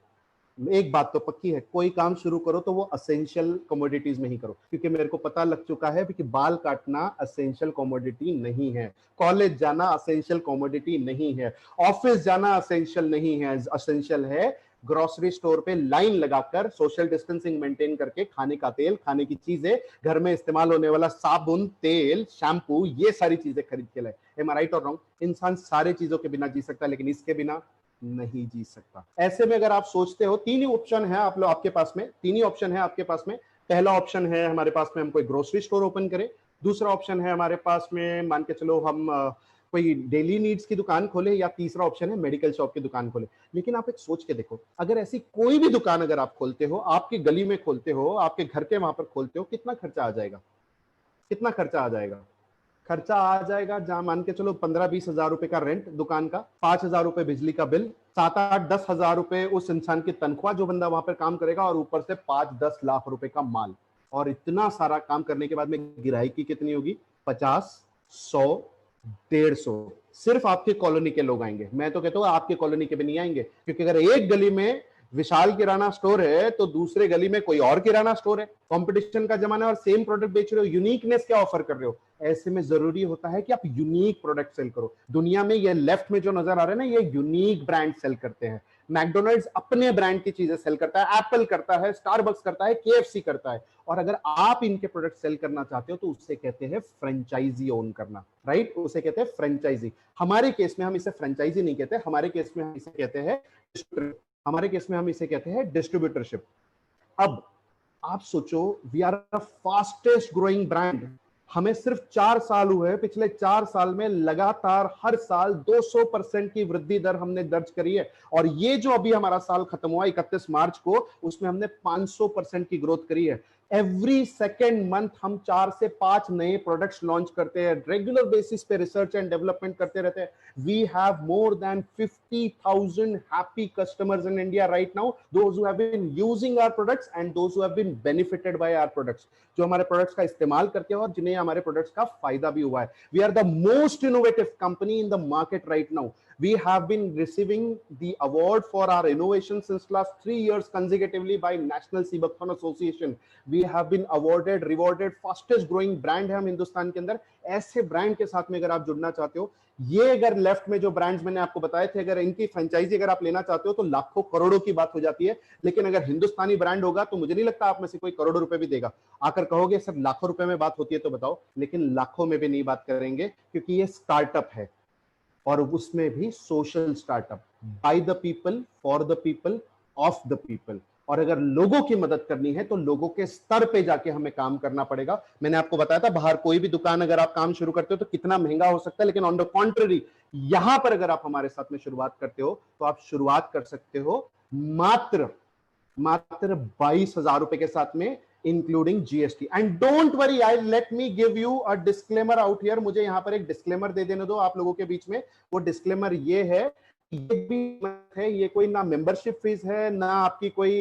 एक बात तो पक्की है, कोई काम शुरू करो तो वो असेंशियल कमोडिटीज में ही करो, क्योंकि मेरे को पता लग चुका है कि बाल काटना असेंशियल कमोडिटी नहीं है, कॉलेज जाना असेंशियल कमोडिटी नहीं है, ऑफिस जाना असेंशियल नहीं है। असेंशियल है ग्रोसरी स्टोर पे लाइन लगाकर सोशल डिस्टेंसिंग मेंटेन करके खाने का तेल, खाने की चीजें, घर में इस्तेमाल होने वाला साबुन, तेल, शैम्पू, ये सारी चीजें खरीद के लाए। एम आई राइट और रॉन्ग? इंसान सारी चीजों के बिना जी सकता है, लेकिन इसके बिना नहीं जी सकता। ऐसे में अगर आप सोचते हो, तीन ही ऑप्शन है आप लोग आपके पास में, तीन ही ऑप्शन है आपके पास में। पहला ऑप्शन है हमारे पास में हम कोई ग्रोसरी स्टोर ओपन करें। दूसरा ऑप्शन है हमारे पास में मान के चलो हम कोई डेली नीड्स की दुकान खोले, या तीसरा ऑप्शन है मेडिकल शॉप की दुकान खोले। लेकिन आप एक सोच के देखो, अगर ऐसी कोई भी दुकान अगर आप खोलते हो, आपकी गली में खोलते हो, आपके घर के वहां पर खोलते हो, कितना खर्चा आ जाएगा? कितना खर्चा आ जाएगा? खर्चा आ जाएगा जहां मान के चलो 15-20 हजार रुपए का रेंट दुकान का, 5,000 रुपए बिजली का बिल, 7-8-10 हजार रुपए उस इंसान की तनख्वाह जो बंदा वहां पर काम करेगा, और ऊपर से 5-10 लाख रुपए का माल। और इतना सारा काम करने के बाद में गिराई कितनी होगी? 50, 100, 150। सिर्फ आपकी कॉलोनी के लोग आएंगे। मैं तो कहता हूं आपकी कॉलोनी के भी नहीं आएंगे, क्योंकि अगर एक गली में विशाल किराना स्टोर है तो दूसरे गली में कोई और किराना स्टोर है। कंपटीशन का जमाना है और सेम प्रोडक्ट बेच रहे हो, यूनिकनेस क्या ऑफर कर रहे हो? ऐसे में जरूरी होता है कि आप यूनिक प्रोडक्ट सेल करो। दुनिया में ये लेफ्ट में जो नजर आ रहा है ना, ये यूनिक ब्रांड सेल करते हैं। मैकडोनल्ड्स अपने ब्रांड की चीजें सेल करता है, एप्पल करता है, स्टारबक्स करता है, केएफसी करता है। और अगर आप इनके प्रोडक्ट सेल करना चाहते हो तो उससे कहते हैं फ्रेंचाइजी ओन करना, राइट? उसे कहते हैं फ्रेंचाइजी। हमारे केस में हम इसे फ्रेंचाइजी नहीं कहते, हमारे केस में हम इसे कहते हैं हमारे केस में हम इसे कहते हैं डिस्ट्रीब्यूटरशिप। अब आप सोचो, we are the fastest growing brand. हमें सिर्फ 4 साल हुए हैं, पिछले 4 साल में लगातार हर साल 200% की वृद्धि दर हमने दर्ज करी है। और ये जो अभी हमारा साल खत्म हुआ 31 मार्च को, उसमें हमने 500% की ग्रोथ करी है। एवरी सेकेंड मंथ हम 4 से 5 नए प्रोडक्ट्स लॉन्च करते हैं, रेगुलर बेसिस पे रिसर्च एंड डेवलपमेंट करते रहते हैं। We have more than 50,000 happy customers in India right now, those who have been using our products and those who have been benefited by our products, जो हमारे products का इस्तेमाल करते हैं और जिन्हें हमारे प्रोडक्ट्स का फायदा भी हुआ है। We are the most innovative company in the market right now. We have been receiving the award for our innovation since last 3 years consecutively by National Seabuckthorn Association. We have been awarded, rewarded, fastest growing brand है हम हिंदुस्तान के अंदर। ऐसे brand के साथ में अगर आप जुड़ना चाहते हो, ये अगर लेफ्ट में जो ब्रांड्स मैंने आपको बताए थे, अगर इनकी फ्रेंचाइजी अगर आप लेना चाहते हो तो लाखों करोड़ों की बात हो जाती है। लेकिन अगर हिंदुस्तानी ब्रांड होगा तो मुझे नहीं लगता आप में से कोई करोड़ों रुपए भी देगा। आकर कहोगे सर लाखों रुपए में बात होती है तो बताओ, लेकिन लाखों में भी नहीं बात करेंगे, क्योंकि ये स्टार्टअप है, और उसमें भी social startup, by the people, for the people, of the people. और अगर लोगों की मदद करनी है तो लोगों के स्तर पे जाके हमें काम करना पड़ेगा। मैंने आपको बताया था बाहर कोई भी दुकान अगर आप काम शुरू करते हो तो कितना महंगा हो सकता है, लेकिन ऑन द कॉन्ट्ररी यहां पर अगर आप हमारे साथ में शुरुआत करते हो तो आप शुरुआत कर सकते हो मात्र 22,000 रुपए के साथ में, including GST. And don't worry, I let me give you a disclaimer out here. मुझे यहां पर एक डिस्क्लेमर दे देने दो आप लोगों के बीच में। वो डिस्क्लेमर ये है, ये भी है, ये कोई ना मेंबरशिप फीस है, ना आपकी कोई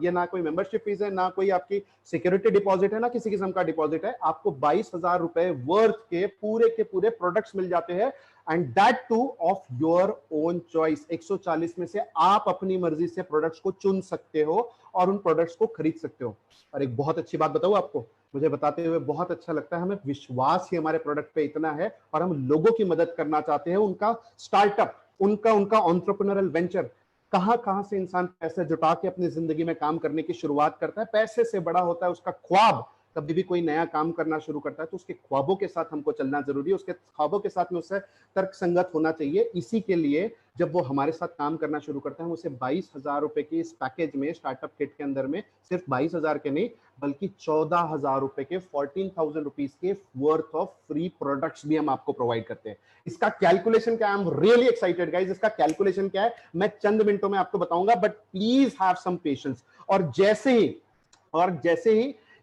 ये ना कोई मेंबरशिप फीस है, ना कोई आपकी सिक्योरिटी डिपॉजिट है, ना किसी किस्म का डिपॉजिट है। आपको 22,000 रुपए वर्थ के पूरे प्रोडक्ट्स मिल जाते हैं, and that two of your own choice. 140 में से आप अपनी मर्जी से प्रोडक्ट्स को चुन सकते हो और उन प्रोडक्ट्स को खरीद सकते हो। और एक बहुत अच्छी बात बताऊं आपको, मुझे बताते हुए बहुत अच्छा लगता है, हमें विश्वास ही हमारे प्रोडक्ट पे इतना है और हम लोगों की मदद करना चाहते हैं। उनका स्टार्टअप, उनका एंटरप्रेन्योरल वेंचर, कहां से इंसान पैसे जुटा के अपनी जिंदगी में काम करने की शुरुआत करता है। पैसे से बड़ा होता है उसका ख्वाब। कभी भी कोई नया काम करना शुरू करता है तो उसके ख्वाबों के साथ हमको चलना जरूरी है, उसके ख्वाबों के साथ में उससे तर्क संगत होना चाहिए। इसी के लिए जब वो हमारे साथ काम करना शुरू करते हैं, उसे 22,000 रुपए की इस पैकेज में, स्टार्टअप किट के अंदर में, सिर्फ 22,000 के नहीं बल्कि 14,000 रुपए के, 14,000 रुपीज के वर्थ ऑफ फ्री प्रोडक्ट्स भी हम आपको प्रोवाइड करते हैं। इसका कैलकुलेशन क्या है? I am really excited guys. इसका कैलकुलेशन क्या है मैं चंद मिनटों में आपको बताऊंगा, but please have some patience. और जैसे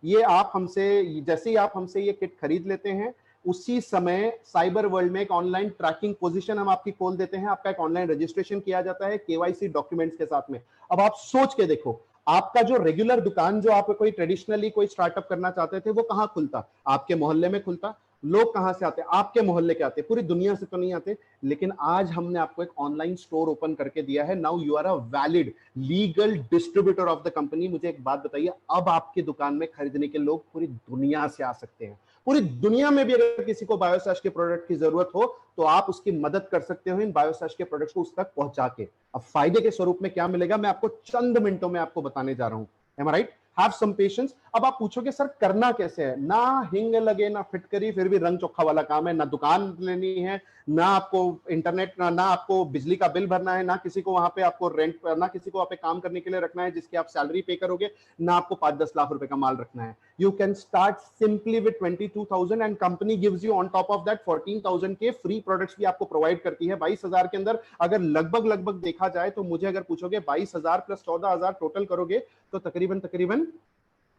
ही आप हमसे ये किट खरीद लेते हैं, उसी समय साइबर वर्ल्ड में एक ऑनलाइन ट्रैकिंग पोजीशन हम आपकी खोल देते हैं। आपका एक ऑनलाइन रजिस्ट्रेशन किया जाता है केवाईसी डॉक्यूमेंट्स के साथ में। अब आप सोच के देखो, आपका जो रेगुलर दुकान, जो आप कोई ट्रेडिशनली कोई स्टार्टअप करना चाहते थे, वो कहां खुलता? आपके मोहल्ले में खुलता। लोग कहां से आते? आपके मोहल्ले के आते, पूरी दुनिया से तो नहीं आते। लेकिन आज हमने आपको एक ऑनलाइन स्टोर ओपन करके दिया है। Now you are a valid legal distributor of the company. मुझे एक बात बताइए, अब आपकी दुकान में खरीदने के लोग पूरी दुनिया से आ सकते हैं, पूरी दुनिया में भी अगर किसी को बायोसैश के प्रोडक्ट की जरूरत हो तो आप उसकी मदद कर सकते हो इन बायोसैश के प्रोडक्ट्स को उस तक पहुंचा के। अब फायदे के स्वरूप में क्या मिलेगा मैं आपको चंद मिनटों में आपको बताने जा रहा हूं। Am I right? Have some patience। अब आप पूछोगे सर करना कैसे है, ना हिंग लगे ना फिटकरी, फिर भी रंग चोखा वाला काम है, ना दुकान लेनी है, ना आपको इंटरनेट, ना आपको बिजली का बिल भरना है, ना किसी को वहां पे आपको रेंट, ना किसी को वहां पे काम करने के लिए रखना है जिसकी आप सैलरी पे करोगे, ना आपको 5-10 लाख रुपए का माल रखना है। You can start simply with 22,000 and company gives you on top of that 14,000 के फ्री प्रोडक्ट्स भी आपको प्रोवाइड करती है 22,000 के अंदर। अगर लगभग देखा जाए तो मुझे अगर पूछोगे 22,000 प्लस 14,000 टोटल करोगे तो तकरीबन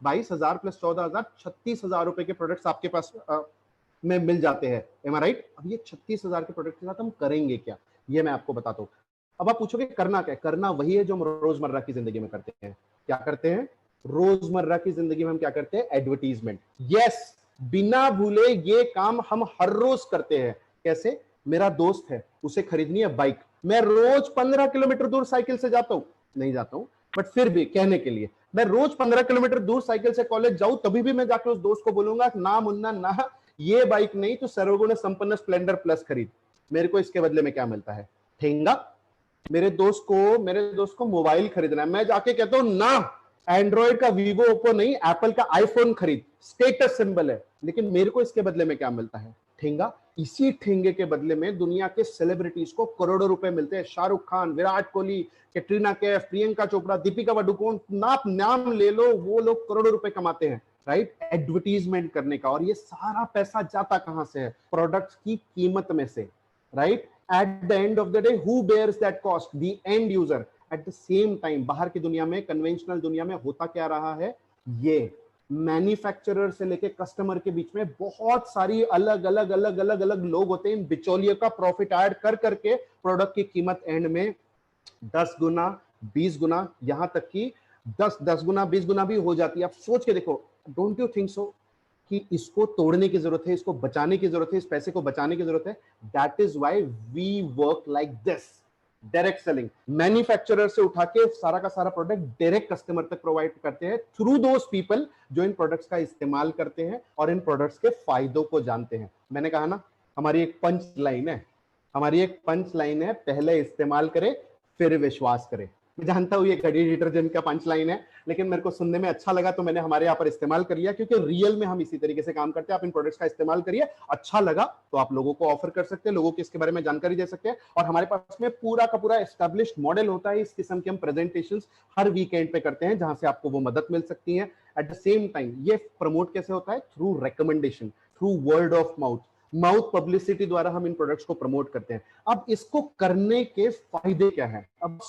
22,000 प्लस 14,000 36,000 रुपए के प्रोडक्ट्स आपके पास में मिल जाते हैं। M I right? अब ये 36,000 के प्रोडक्ट के साथ हम करेंगे क्या, ये मैं आपको बताता हूँ। अब आप पूछोगे करना क्या, करना वही है जो हम रोजमर्रा की जिंदगी में करते हैं। क्या करते हैं रोजमर्रा की जिंदगी में? हम क्या करते हैं? एडवर्टीजमेंट। यस, बिना भूले ये काम हम हर रोज करते हैं। कैसे? मेरा दोस्त है, उसे खरीदनी है बाइक, मैं रोज 15 किलोमीटर दूर साइकिल से जाता हूं, नहीं जाता हूं बट फिर भी कहने के लिए, मैं रोज 15 किलोमीटर दूर साइकिल से कॉलेज जाऊं तभी भी मैं जाकर उस दोस्त को बोलूंगा ना मुन्ना ना, ये बाइक नहीं तो सर्वगुण संपन्न स्प्लेंडर प्लस खरीद। मेरे को इसके बदले में क्या मिलता है? ठेंगा। मेरे दोस्त को मोबाइल खरीदना है, मैं जाके कहता हूं ना एंड्रॉइड का वीवो ओप्पो नहीं, एप्पल का आईफोन खरीद, स्टेटस सिंबल है। लेकिन मेरे को इसके बदले में क्या मिलता है? ठेंगा। इसी ठेंगे के बदले में दुनिया के सेलिब्रिटीज को करोड़ों रुपए मिलते हैं। शाहरुख खान, विराट कोहली, कैटरीना कैफ, प्रियंका चोपड़ा, दीपिका पादुकोण, नाम ले लो, वो लोग करोड़ों रुपए कमाते हैं, राइट? एडवर्टीजमेंट करने का। और ये सारा पैसा जाता कहां से है? प्रोडक्ट्स की कीमत में से, right? At the end of the day who bears that cost? The end user. At the same time बाहर की दुनिया में, कन्वेंशनल दुनिया में होता क्या रहा है? ये मैन्युफैक्चरर से लेके कस्टमर के बीच में बहुत सारी अलग अलग लोग होते हैं। इन बिचौलियों का प्रॉफिट ऐड कर करके प्रोडक्ट की कीमत एंड में 10 गुना 20 गुना, यहां तक कि 10 गुना 20 गुना भी हो जाती है। आप सोच के देखो, डोंट यू थिंक सो कि इसको तोड़ने की जरूरत है, इसको बचाने की जरूरत है, इस पैसे को बचाने की जरूरत है। That is why we work like this. Direct selling, manufacturer से उठा के सारा का सारा प्रोडक्ट डायरेक्ट कस्टमर तक प्रोवाइड करते हैं थ्रू दोस पीपल जो इन प्रोडक्ट्स का इस्तेमाल करते हैं और इन प्रोडक्ट्स के फायदों को जानते हैं। मैंने कहा ना, हमारी एक पंच लाइन है, पहले इस्तेमाल करे फिर विश्वास करे। मैं जानता हूं ये घड़ी डिटर्जेंट का पंच लाइन है, लेकिन मेरे को सुनने में अच्छा लगा तो मैंने हमारे यहाँ पर इस्तेमाल कर लिया, क्योंकि रियल में हम इसी तरीके से काम करते हैं। आप इन प्रोडक्ट्स का इस्तेमाल करिए, अच्छा लगा तो आप लोगों को ऑफर कर सकते हैं, लोगों को इसके बारे में जानकारी दे सकते हैं। और हमारे पास में पूरा का पूरा एस्टेब्लिश्ड मॉडल होता है। इस किस्म के हम प्रेजेंटेशंस हर वीकेंड पे करते हैं, जहां से आपको वो मदद मिल सकती है। एट द सेम टाइम ये प्रमोट कैसे होता है? Through recommendation, through word of mouth publicity द्वारा हम इन प्रोडक्ट्स को प्रमोट करते हैं। अब इसको करने के फायदे क्या हैं? अब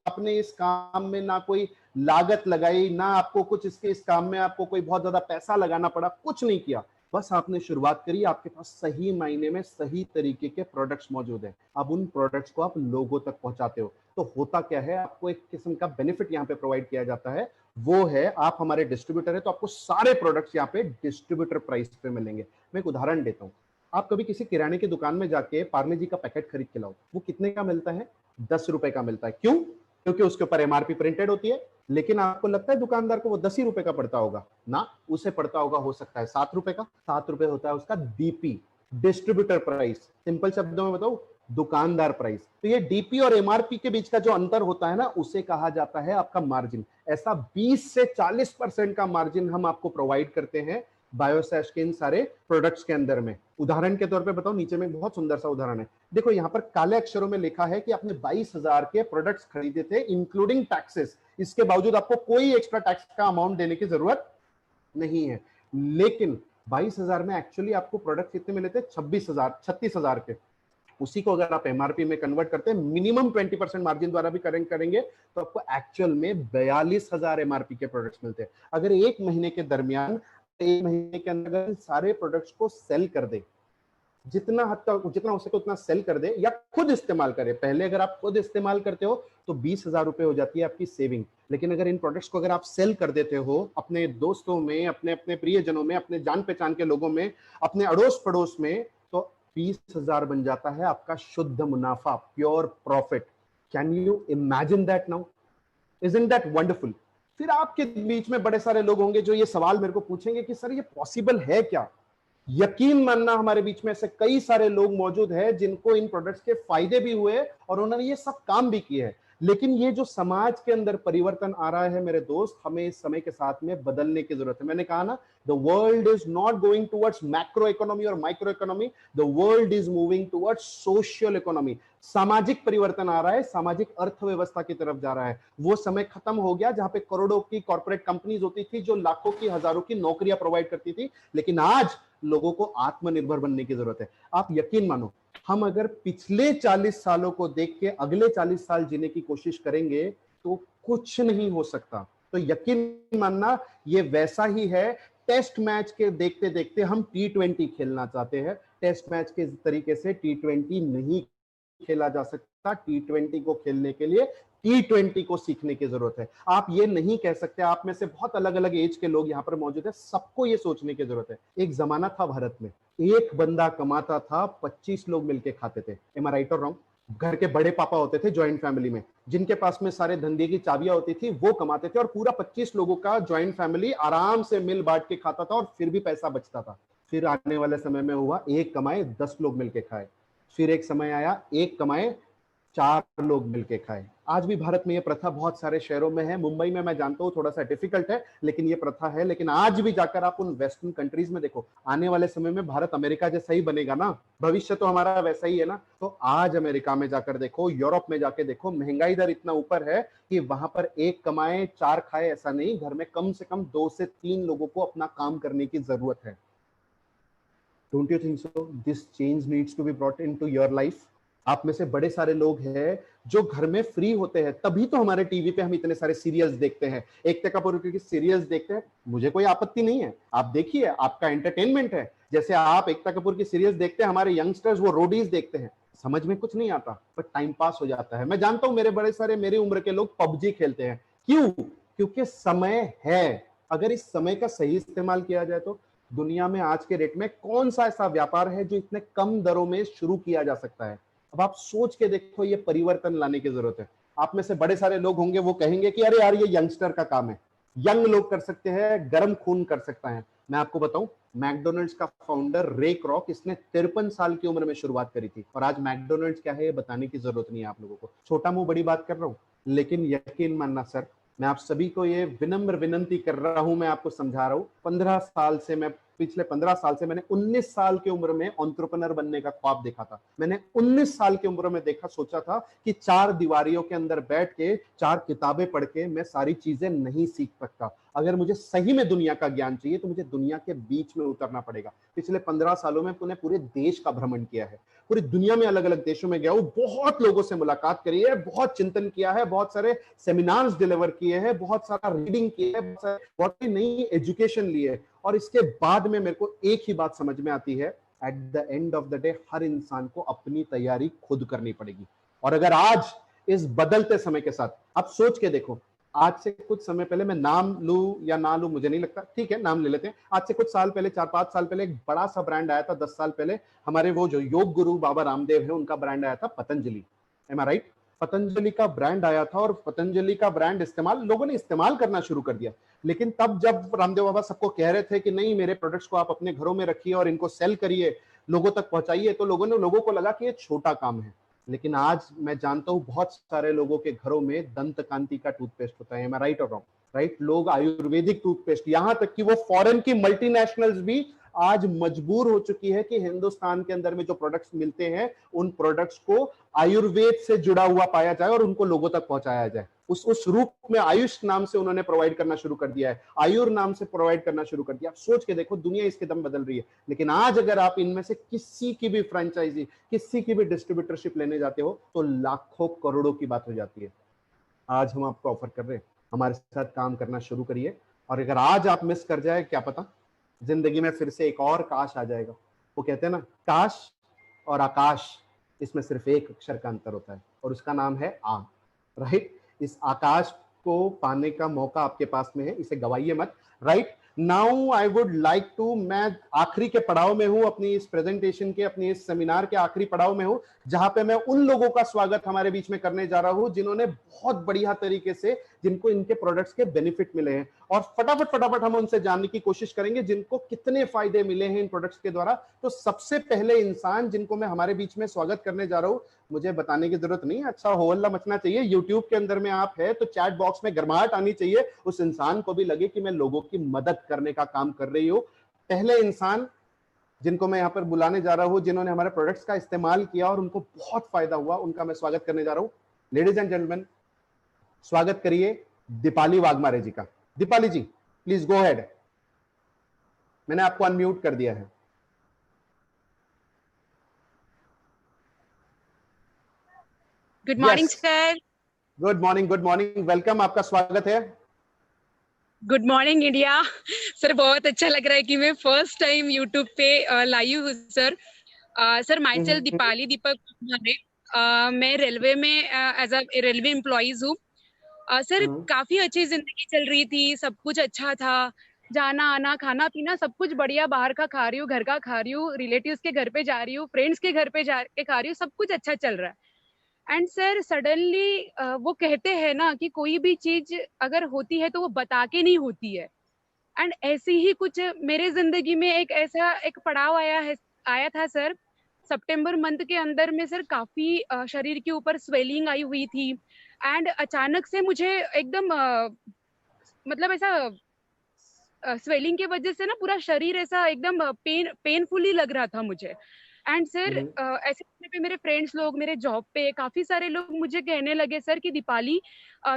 आपने इस काम में ना कोई लागत लगाई, ना आपको कुछ इस काम में आपको कोई बहुत ज्यादा पैसा लगाना पड़ा, कुछ नहीं किया, बस आपने शुरुआत करी। आपके पास सही मायने में सही तरीके के प्रोडक्ट्स मौजूद हैं। अब उन प्रोडक्ट्स को आप लोगों तक पहुंचाते हो तो होता क्या है? आपको एक किस्म का बेनिफिट यहाँ पे प्रोवाइड किया जाता है, वो है आप हमारे डिस्ट्रीब्यूटर है तो आपको सारे प्रोडक्ट्स यहाँ पे डिस्ट्रीब्यूटर प्राइस पे मिलेंगे। मैं एक उदाहरण देता हूँ। आप कभी किसी किराने की दुकान में जाके पार्ले जी का पैकेट खरीद के लाओ, वो कितने का मिलता है? 10 रुपए का मिलता है। क्यों? क्योंकि उसके ऊपर एमआरपी प्रिंटेड होती है। लेकिन आपको लगता है दुकानदार को वो 10 ही रुपए का पड़ता होगा? ना, उसे पड़ता होगा हो सकता है 7 रुपए का। 7 रुपए होता है उसका डीपी, डिस्ट्रीब्यूटर प्राइस। सिंपल शब्दों में बताओ, दुकानदार प्राइस। तो ये डीपी और एमआरपी के बीच का जो अंतर होता है ना, उसे कहा जाता है आपका मार्जिन। ऐसा 20 से 40% का मार्जिन हम आपको प्रोवाइड करते हैं बायोसैश के इन सारे प्रोडक्ट्स के अंदर में। उदाहरण के तौर पे बताओ, नीचे में बहुत सुंदर सा उदाहरण है। देखो यहाँ पर काले अक्षरों में लिखा है कि आपने 22,000 के प्रोडक्ट्स खरीदे थे इंक्लूडिंग टैक्सेस। इसके बावजूद आपको कोई एक्स्ट्रा टैक्स का अमाउंट देने की जरूरत नहीं है। लेकिन 22,000 में एक्चुअली आपको प्रोडक्ट कितने मिले थे? 36,000 के। उसी को अगर आप एमआरपी में कन्वर्ट करते हैं, मिनिमम 20% मार्जिन द्वारा भी करेंगे तो आपको एक्चुअल में 42,000 एमआरपी के प्रोडक्ट्स मिलते हैं। अगर एक महीने के दरमियान, एक महीने के अंदर सारे प्रोडक्ट्स को सेल कर दे, जितना हद तक जितना हो सके उतना सेल कर दे या खुद इस्तेमाल करे। पहले अगर आप खुद इस्तेमाल करते हो तो 20,000 रुपए हो जाती है आपकी सेविंग। लेकिन अगर इन प्रोडक्ट्स को अगर आप सेल कर देते हो अपने दोस्तों में, अपने अपने प्रियजनों में, अपने जान पहचान के लोगों में, अपने अड़ोस पड़ोस में, तो 20,000 बन जाता है आपका शुद्ध मुनाफा, pure profit. Can you imagine that now? Isn't that wonderful? फिर आपके बीच में बड़े सारे लोग होंगे जो ये सवाल मेरे को पूछेंगे कि सर ये पॉसिबल है क्या? यकीन मानना हमारे बीच में ऐसे कई सारे लोग मौजूद हैं जिनको इन प्रोडक्ट्स के फायदे भी हुए और उन्होंने ये सब काम भी किए हैं। लेकिन ये जो समाज के अंदर परिवर्तन आ रहा है मेरे दोस्त, हमें इस समय के साथ में बदलने की जरूरत है। मैंने कहा ना, the world is not going towards macro economy और micro economy, the world is moving towards social economy. सामाजिक परिवर्तन आ रहा है, सामाजिक अर्थव्यवस्था की तरफ जा रहा है। वो समय खत्म हो गया जहां पे करोड़ों की कॉर्पोरेट कंपनीज होती थी जो लाखों की हजारों की नौकरियां प्रोवाइड करती थी, लेकिन आज लोगों को आत्मनिर्भर बनने की जरूरत है। आप यकीन मानो, हम अगर पिछले 40 सालों को देख के अगले 40 साल जीने की कोशिश करेंगे तो कुछ नहीं हो सकता। तो यकीन मानना ये वैसा ही है। टेस्ट मैच के देखते देखते हम T20 खेलना चाहते हैं, टेस्ट मैच के तरीके से T20 नहीं खेला जा सकता। T20 को खेलने के लिए T20 को सीखने की जरूरत है। आप ये नहीं कह सकते, आप में से बहुत अलग अलग एज के लोग यहाँ पर मौजूद है, सबको ये सोचने की जरूरत है। एक जमाना था भारत में, एक बंदा कमाता था, 25 लोग मिलके खाते थे। एम आई राइट और रॉन्ग? घर के बड़े पापा होते थे ज्वाइंट फैमिली में, जिनके पास में सारे धंधे की चाबियां होती थी, वो कमाते थे और पूरा 25 लोगों का ज्वाइंट फैमिली आराम से मिल बांट के खाता था और फिर भी पैसा बचता था। फिर आने वाले समय में हुआ, एक कमाए 10 लोग मिलके खाए। फिर एक समय आया, एक कमाए 4 लोग मिलके खाए। आज भी भारत में यह प्रथा बहुत सारे शहरों में है। मुंबई में मैं जानता हूं थोड़ा सा डिफिकल्ट है, लेकिन यह प्रथा है। लेकिन आज भी जाकर आप उन वेस्टर्न कंट्रीज में देखो, आने वाले समय में भारत अमेरिका जैसा ही बनेगा ना, भविष्य तो हमारा वैसा ही है ना। तो आज अमेरिका में जाकर देखो, यूरोप में जाकर देखो, महंगाई दर इतना ऊपर है कि वहां पर एक कमाए 4 खाए ऐसा नहीं, घर में कम से कम 2 से 3 लोगों को अपना काम करने की जरूरत है। Don't you think so this change needs to be brought into your life? आप में से बड़े सारे लोग हैं जो घर में फ्री होते हैं, तभी तो हमारे टीवी पे हम इतने सारे सीरियल्स देखते हैं, एकता कपूर की सीरियल्स देखते हैं। मुझे कोई आपत्ति नहीं है, आप देखिए, आपका एंटरटेनमेंट है। जैसे आप एकता कपूर की सीरियल्स देखते हैं, हमारे यंगस्टर्स वो रोडीज देखते हैं। समझ में कुछ नहीं आता, पर टाइम पास हो जाता है। मैं जानता हूं मेरे बड़े सारे मेरी उम्र के लोग पबजी खेलते हैं। क्यों? क्योंकि समय है। अगर इस समय का सही इस्तेमाल किया जाए तो दुनिया में आज के रेट में कौन सा ऐसा व्यापार है जो इतने कम दरों में शुरू किया जा सकता है? अब आप सोच के देखो, ये परिवर्तन लाने की जरूरत है। आप में से बड़े सारे लोग होंगे, वो कहेंगे कि अरे यार ये यंगस्टर का काम है, यंग लोग कर सकते हैं, गर्म खून कर सकता है। मैं आपको बताऊं, मैकडोनल्ड्स का फाउंडर रे क्रॉक, इसने 53 साल की उम्र में शुरुआत करी थी। और आज मैकडोनल्ड्स क्या है ये बताने की जरूरत नहीं है आप लोगों को। छोटा मुंह बड़ी बात कर रहा हूं, लेकिन यकीन मानना सर, मैं आप सभी को ये विनम्र विनंती कर रहा हूं, मैं आपको समझा रहा हूं। 15 साल से मैं पिछले 15 साल से मैंने 19 साल की उम्र में एंटरप्रेन्योर बनने का ख्वाब देखा था। मैंने 19 साल की उम्र में देखा, सोचा था कि 4 दीवारियों के अंदर बैठ के 4 किताबें पढ़ के मैं सारी चीजें नहीं सीख सकता। अगर मुझे सही में दुनिया का ज्ञान चाहिए तो मुझे दुनिया के बीच में उतरना पड़ेगा। पिछले 15 सालों में मैंने पूरे देश का भ्रमण किया है, पूरी दुनिया में अलग अलग देशों में गया हूं, बहुत लोगों से मुलाकात करी है, बहुत चिंतन किया है, बहुत सारे सेमिनार्स डिलीवर किए हैं, बहुत सारा रीडिंग किया है, बहुत सारी नई एजुकेशन ली है। और इसके बाद में मेरे को एक ही बात समझ में आती है, at the end of the day हर इंसान को अपनी तैयारी खुद करनी पड़ेगी। और अगर आज इस बदलते समय के साथ आप सोच के देखो, आज से कुछ समय पहले, मैं नाम लूं या ना लूं मुझे नहीं लगता, ठीक है नाम ले लेते हैं। आज से कुछ साल पहले, 4-5 साल पहले, एक बड़ा सा ब्रांड आया था। 10 साल पहले हमारे वो जो योग गुरु बाबा रामदेव है, उनका ब्रांड आया था Patanjali. M I right? Patanjali का ब्रांड आया था और पतंजलि का ब्रांड लोगों ने इस्तेमाल करना शुरू कर दिया। लेकिन तब जब रामदेव बाबा सबको कह रहे थे कि नहीं, मेरे प्रोडक्ट्स को आप अपने घरों में रखिए और इनको सेल करिए, लोगों तक पहुंचाइए, तो लोगों को लगा कि ये छोटा काम है। लेकिन आज मैं जानता हूं बहुत सारे लोगों के घरों में दंत कांति का टूथपेस्ट होता है। मैं राइट और रॉन्ग? राइट, लोग आयुर्वेदिक टूथपेस्ट, यहां तक कि वो फॉरेन की मल्टीनेशनल्स भी आज मजबूर हो चुकी है कि हिंदुस्तान के अंदर में जो प्रोडक्ट्स मिलते हैं, उन प्रोडक्ट्स को आयुर्वेद से जुड़ा हुआ पाया जाए और उनको लोगों तक पहुंचाया जाए। उस रूप में आयुष नाम से उन्होंने प्रोवाइड करना शुरू कर दिया है, आयुर नाम से प्रोवाइड करना शुरू कर दिया। आप सोच के देखो, दुनिया इसके दम बदल रही है। लेकिन आज अगर आप इनमें से किसी की भी फ्रेंचाइजी, किसी की भी डिस्ट्रीब्यूटरशिप लेने जाते हो तो लाखों करोड़ों की बात हो जाती है। आज हम आपको ऑफर कर रहे हैं, हमारे साथ काम करना शुरू करिए। और अगर आज आप मिस कर जाए, क्या पता जिंदगी में फिर से एक और काश आ जाएगा। वो कहते हैं ना, काश और आकाश, इसमें सिर्फ एक अक्षर का अंतर होता है और उसका नाम है आ। राइट? इस आकाश को पाने का मौका आपके पास में है, इसे गवाइए मत। Right now I would like to, मैं आखिरी के पड़ाव में हूं अपनी इस प्रेजेंटेशन के, अपनी इस सेमिनार के आखिरी पड़ाव में हूं, जहां पे मैं उन लोगों का स्वागत हमारे बीच में करने जा रहा हूं जिन्होंने बहुत बढ़िया तरीके से जिनको इनके प्रोडक्ट्स के बेनिफिट मिले हैं, और फटाफट फटाफट हम उनसे जानने की कोशिश करेंगे जिनको कितने फायदे मिले हैं इन प्रोडक्ट्स के द्वारा। तो सबसे पहले इंसान जिनको मैं हमारे बीच में स्वागत करने जा रहा हूं, मुझे बताने की जरूरत नहीं, अच्छा हो हल्ला मचना चाहिए, यूट्यूब के अंदर में आप है तो चैट बॉक्स में गर्माहट आनी चाहिए, उस इंसान को भी लगे कि मैं लोगों की मदद करने का काम कर रही हूं। पहले इंसान जिनको मैं यहां पर बुलाने जा रहा हूं, जिन्होंने हमारे प्रोडक्ट्स का इस्तेमाल किया और उनको बहुत फायदा हुआ, उनका मैं स्वागत करने जा रहा हूं। लेडीज एंड जेंटलमैन, स्वागत करिए दीपाली वाघमारे जी का। दीपाली जी प्लीज गो हेड, मैंने आपको अनम्यूट कर दिया है। Good morning sir. Good morning, good morning, welcome, आपका स्वागत है। Good morning India. सर बहुत अच्छा लग रहा है कि मैं फर्स्ट टाइम यूट्यूब पे लाइव हूँ sir. Sir myself Deepali Deepak Waghmare, मैं रेलवे में एज अ रेलवे एम्प्लॉइज हूँ। सर काफी अच्छी जिंदगी चल रही थी, सब कुछ अच्छा था, जाना आना खाना पीना सब कुछ बढ़िया, बाहर का खा रही हूँ, घर का खा रही हूँ, रिलेटिव्स के घर पे जा रही हूँ, फ्रेंड्स के घर पे जा के खा रही हूँ, सब कुछ अच्छा चल रहा है। एंड सर सडनली वो कहते हैं ना कि कोई भी चीज अगर होती है तो वो बता के नहीं होती है। एंड ऐसी ही कुछ मेरे जिंदगी में एक ऐसा एक पड़ाव आया था सर। सितंबर मंथ के अंदर में सर काफी शरीर के ऊपर स्वेलिंग आई हुई थी। एंड अचानक से मुझे एकदम मतलब ऐसा स्वेलिंग की वजह से ना पूरा शरीर ऐसा एकदम पेनफुली लग रहा था मुझे। एंड सर ऐसे समय पे मेरे फ्रेंड्स लोग, मेरे जॉब पे काफी सारे लोग मुझे कहने लगे सर कि दीपाली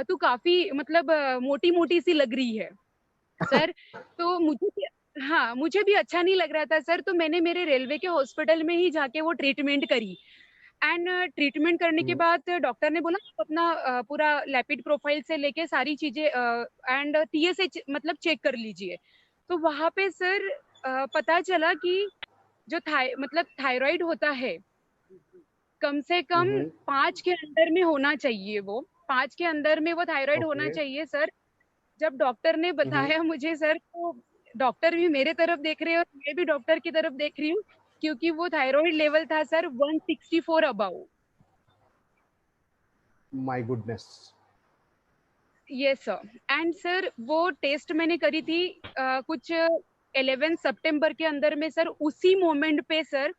तू काफी मतलब मोटी मोटी सी लग रही है सर। तो मुझे भी अच्छा नहीं लग रहा था सर। तो मैंने मेरे रेलवे के हॉस्पिटल में ही जाके वो ट्रीटमेंट करी। एंड ट्रीटमेंट करने के बाद डॉक्टर ने बोला आप अपना पूरा लैपिड प्रोफाइल से लेके सारी चीजें एंड टीएसए मतलब चेक कर लीजिए। तो वहां पे सर पता चला कि जो मतलब थायराइड होता है कम से कम 5 के अंदर में होना चाहिए, वो 5 के अंदर में वो थायराइड होना चाहिए सर। जब डॉक्टर ने बताया मुझे सर, तो डॉक्टर भी मेरे तरफ देख रहे हैं और मैं भी डॉक्टर की तरफ देख रही हूँ, क्योंकि वो थायराइड लेवल था sir 164 above. My goodness. Yes sir. And sir वो टेस्ट मैंने करी थी कुछ 11 सितंबर के अंदर में सर। उसी मोमेंट पे सर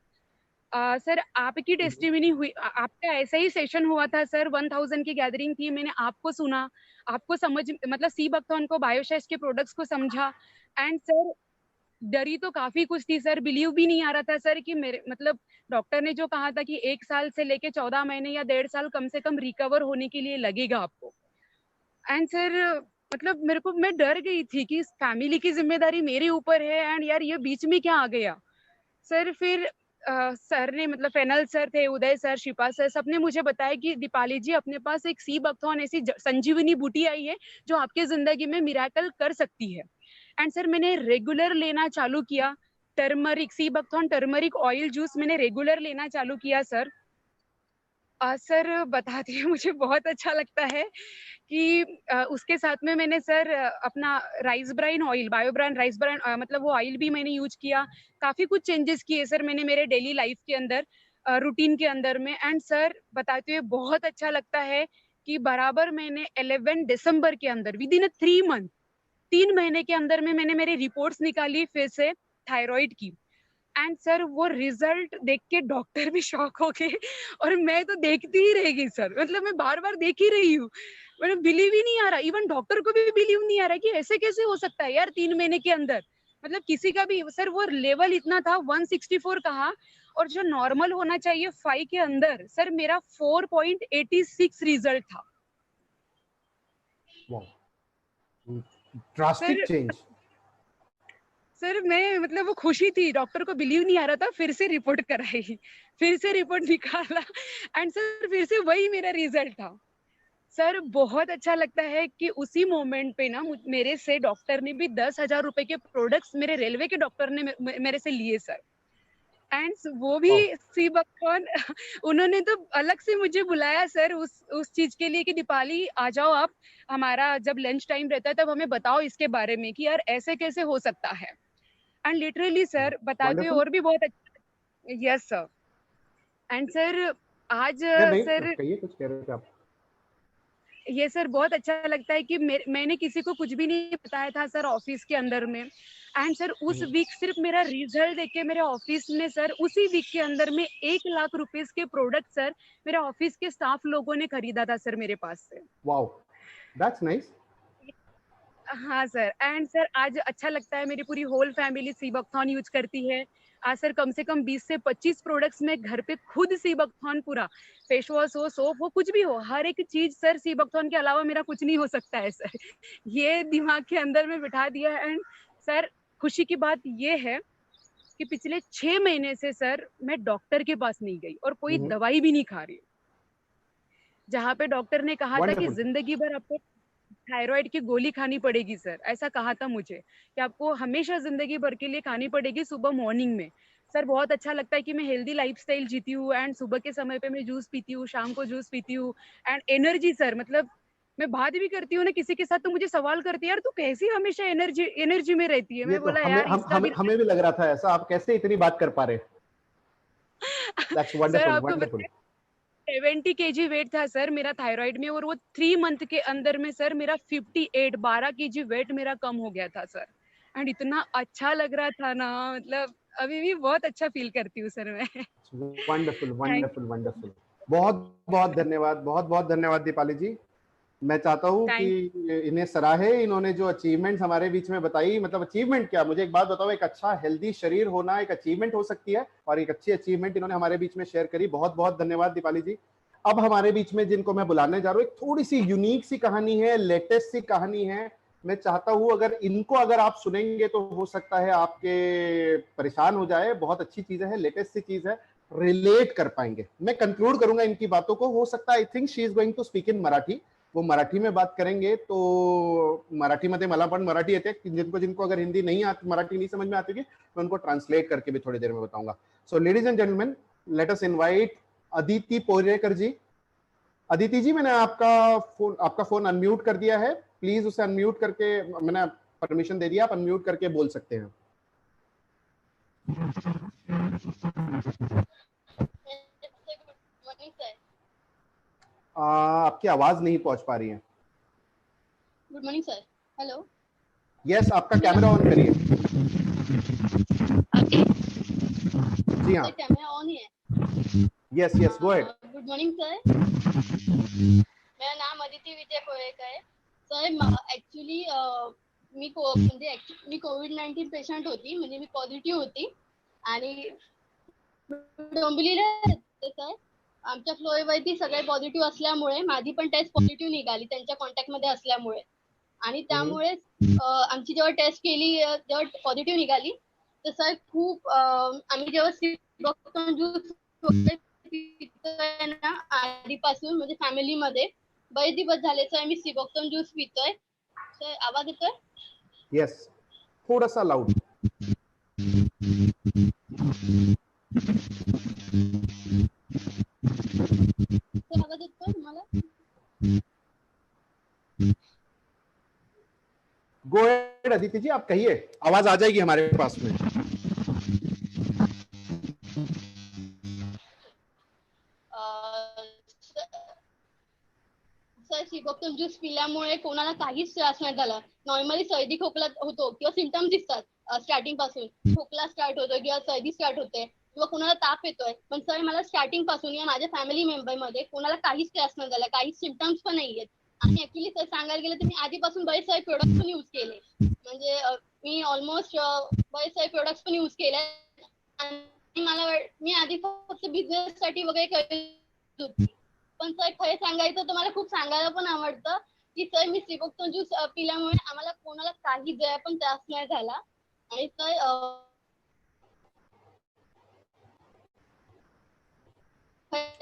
सर आपकी टेस्टिमनी हुई, आपका ऐसा ही सेशन हुआ था सर, 1000 की गैदरिंग थी, मैंने आपको सुना, आपको समझ मतलब सी बक्थॉन को, बायोशेस्ट के प्रोडक्ट्स को समझा। एंड सर डरी तो काफी कुछ थी सर, बिलीव भी नहीं आ रहा था सर कि मेरे मतलब डॉक्टर ने जो कहा था कि 1 साल से लेके 14 महीने या 1.5 साल कम से कम रिकवर होने के लिए लगेगा आपको। एंड सर मतलब मेरे को, मैं डर गई थी कि फैमिली की जिम्मेदारी मेरे ऊपर है एंड यार ये बीच में क्या आ गया सर। फिर सर ने मतलब फेनल सर थे, उदय सर, शिपा सर, सबने मुझे बताया कि दीपाली जी अपने पास एक सी बक्थॉन ऐसी संजीवनी बूटी आई है जो आपके जिंदगी में मिराकल कर सकती है। एंड सर मैंने रेगुलर लेना चालू किया, टर्मरिक सी बक्थॉन टर्मरिक ऑयल जूस मैंने रेगुलर लेना चालू किया सर। सर बताती हूँ मुझे बहुत अच्छा लगता है कि उसके साथ में मैंने सर अपना rice bran oil, bio brand rice bran मतलब वो ऑयल भी मैंने यूज किया। काफी कुछ चेंजेस किए सर मैंने मेरे डेली लाइफ के अंदर, रूटीन के अंदर में। एंड सर बताते हुए बहुत अच्छा लगता है कि बराबर मैंने 11 दिसंबर के अंदर विद इन 3 मंथ, 3 महीने के अंदर में मैंने मेरी रिपोर्ट्स निकाली फिर से थायराइड की। एंड सर वो रिजल्ट देख के डॉक्टर भी शॉक हो गए और मैं तो देखती ही रहेगी सर, मतलब मैं बार बार देख ही रही हूँ, मतलब बिलीव ही नहीं आ रहा, इवन डॉक्टर को भी बिलीव नहीं आ रहा कि ऐसे कैसे हो सकता है यार 3 महीने के अंदर। मतलब किसी का भी सर वो लेवल इतना था 164 कहा, और जो नॉर्मल होना चाहिए 5 के अंदर सर मेरा 4.86 रिजल्ट था। ड्रास्टिक चेंज सर मैं मतलब वो खुशी थी, डॉक्टर को बिलीव नहीं आ रहा था, फिर से रिपोर्ट कराई, फिर से रिपोर्ट निकाला एंड सर फिर से वही मेरा रिजल्ट था। सर बहुत अच्छा लगता है कि उसी मोमेंट पे ना मेरे से डॉक्टर ने भी 10,000 रुपए के प्रोडक्ट्स मेरे रेलवे के डॉक्टर ने मेरे से लिए सर। एंड वो भी सी बक्थॉन उन्होंने तो अलग से मुझे बुलाया सर उस चीज के लिए कि दीपाली आ जाओ आप, हमारा जब लंच टाइम रहता है तब हमें बताओ इसके बारे में कि यार ऐसे कैसे हो सकता है। एंड लिटरली सर बताते हुए और भी बहुत अच्छा। Yes sir. एंड सर आज नहीं सर कहिए, कुछ कह रहे थे आप। ये सर बहुत अच्छा लगता है कि मैंने किसी को कुछ भी नहीं बताया था सर ऑफिस के अंदर में। एंड सर उस वीक सिर्फ मेरा रिजल्ट देख के मेरे ऑफिस ने सर उसी वीक के अंदर में 1 लाख रुपीस के प्रोडक्ट सर मेरे ऑफिस के स्टाफ लोगों ने खरीदा था सर मेरे पास से। Wow, that's nice. हाँ सर। एंड सर आज अच्छा लगता है, मेरी पूरी होल फैमिली सीबकथॉर्न यूज करती है। आज सर कम से कम 20 से 25 प्रोडक्ट्स में घर पे खुद सीबकथॉर्न, पूरा फेस वॉश हो, सोप हो, कुछ भी हो, हर एक चीज सर सीबकथॉर्न के अलावा मेरा कुछ नहीं हो सकता है सर। ये दिमाग के अंदर में बिठा दिया है। एंड सर खुशी की बात ये है कि पिछले 6 महीने से सर मैं डॉक्टर के पास नहीं गई और कोई दवाई भी नहीं खा रही, जहाँ पे डॉक्टर ने कहा था कि जिंदगी भर आपको थायराइड की गोली खानी पड़ेगी सर, ऐसा कहा था मुझे कि आपको हमेशा जिंदगी भर के लिए खानी पड़ेगी सुबह मॉर्निंग में। सर बहुत अच्छा लगता है कि मैं हेल्दी लाइफस्टाइल जीती हूँ। एंड सुबह के समय पे मैं जूस पीती हूँ, शाम को जूस पीती हूँ। एंड एनर्जी सर, मतलब मैं बात भी करती हूँ ना किसी के साथ तो मुझे सवाल करती है, यार तू कैसी हमेशा एनर्जी में रहती है। मैं बोला यार हमें भी लग रहा था ऐसा, आप कैसे इतनी बात कर पा रहे। That's wonderful, सर आपको wonderful. 70 kg वेट था सर मेरा थायराइड में, और वो 3 मंथ के अंदर में सर मेरा 12 kg वेट मेरा कम हो गया था सर। एंड इतना अच्छा लग रहा था ना, मतलब अभी भी बहुत अच्छा फील करती हूँ सर मैं। Wonderful wonderful wonderful. बहुत बहुत धन्यवाद, बहुत बहुत धन्यवाद दीपाली जी। मैं चाहता हूँ कि इन्हें सराहे, इन्होंने जो अचीवमेंट्स हमारे बीच में बताई, मतलब अचीवमेंट क्या, मुझे एक बात बताओ, एक अच्छा हेल्दी शरीर होना एक अचीवमेंट हो सकती है, और एक अच्छी अचीवमेंट इन्होंने हमारे बीच में शेयर करी। बहुत बहुत धन्यवाद दीपाली जी। अब हमारे बीच में जिनको मैं बुलाने जा रहा हूँ, एक थोड़ी सी यूनिक सी कहानी है, लेटेस्ट सी कहानी है। मैं चाहता हूँ अगर आप सुनेंगे तो हो सकता है आपके परेशान हो जाए। बहुत अच्छी चीज है, लेटेस्ट सी चीज है, रिलेट कर पाएंगे। मैं कंक्लूड करूंगा इनकी बातों को, हो सकता है I think she is going to speak in Marathi, वो मराठी में बात करेंगे। तो मराठीमध्ये मला पण मराठी येते, जिनको अगर हिंदी नहीं आती, मराठी नहीं समझ में आती होगी, मैं उनको ट्रांसलेट करके भी थोड़ी देर में बताऊंगा। So ladies and gentleman, let us invite Aditi Porekar ji. Aditi ji, मैंने आपका फोन अनम्यूट कर दिया है, प्लीज उसे अनम्यूट करके, मैंने परमिशन दे दिया, आप अनम्यूट करके बोल सकते हैं। आपकी आवाज नहीं पहुंच पा रही है। Good morning sir. Hello. Yes, आपका कैमरा ऑन करिए। जी हाँ, कैमरा ऑन ही है। Yes yes, go ahead. Good morning sir, मेरा नाम अदिति विजय कोळेकर आहे सर। ऍक्च्युली मी कोविड-19 पेशंट होती, म्हणजे मी पॉझिटिव्ह होती आणि डोंबिवलीला राहते सर। आमच्या फ्लोअरवरती सगळे पॉझिटिव्ह असल्यामुळे माझी पण टेस्ट पॉझिटिव्ह निघाली त्यांच्या कॉन्टॅक्ट मध्ये असल्यामुळे, आणि त्यामुळे आमची जेव्हा टेस्ट केली, जेव्हा पॉझिटिव्ह निघाली, तर सर खूप आम्ही जेव्हा सीबकथॉर्न ज्यूस पितोय ना आधीपासून, म्हणजे फॅमिलीमध्ये बरेच दिवस झाले सर मी सीबकथॉर्न ज्यूस पितोय। सर आवाज येतोय? यस, थोड़ा सा लाउड। आवाज येतोय तुम्हाला? गो अहेड अदिति जी, आप कहिए, आवाज आ जाएगी हमारे पास में। सर सीबकथॉर्न ज्यूस पिल्यामुळे कोणाला काहीच त्रास नाही झाला। नॉर्मली सर्दी खोकला होतो किंवा सिम्पटम्स दिसतात, स्टार्टिंग पासून खोकला स्टार्ट होतो किंवा सर्दी स्टार्ट होते किंवा कोणाला ताप येतोय, पण सर मला स्टार्टिंग पासून या माझ्या फॅमिली मेंबर मध्ये कोणाला काहीच त्रास नाही झाला, काहीच सिम्पटम्स पण नाहीयेत। आणि ऍक्च्युली सर सांगायला गेलं तर मी आधीपासून बरेच सारे प्रोडक्ट पण यूज केले, म्हणजे मी ऑलमोस्ट बरेच सारे प्रोडक्ट्स पण यूज केले, आणि मी आधी फक्त बिझनेस साठी वगैरे करत होती। पण सर खरं सांगायचं तर मला खूप सांगायला पण आवडतं की सर मी सीबकथॉर्न ज्यूस पिल्यामुळे आम्हाला कोणाला काही जरा पण त्रास नाही झाला। आणि सर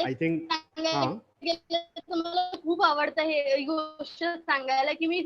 आय थिंक मला खूप आवडतं हे गोष्ट सांगायला की मी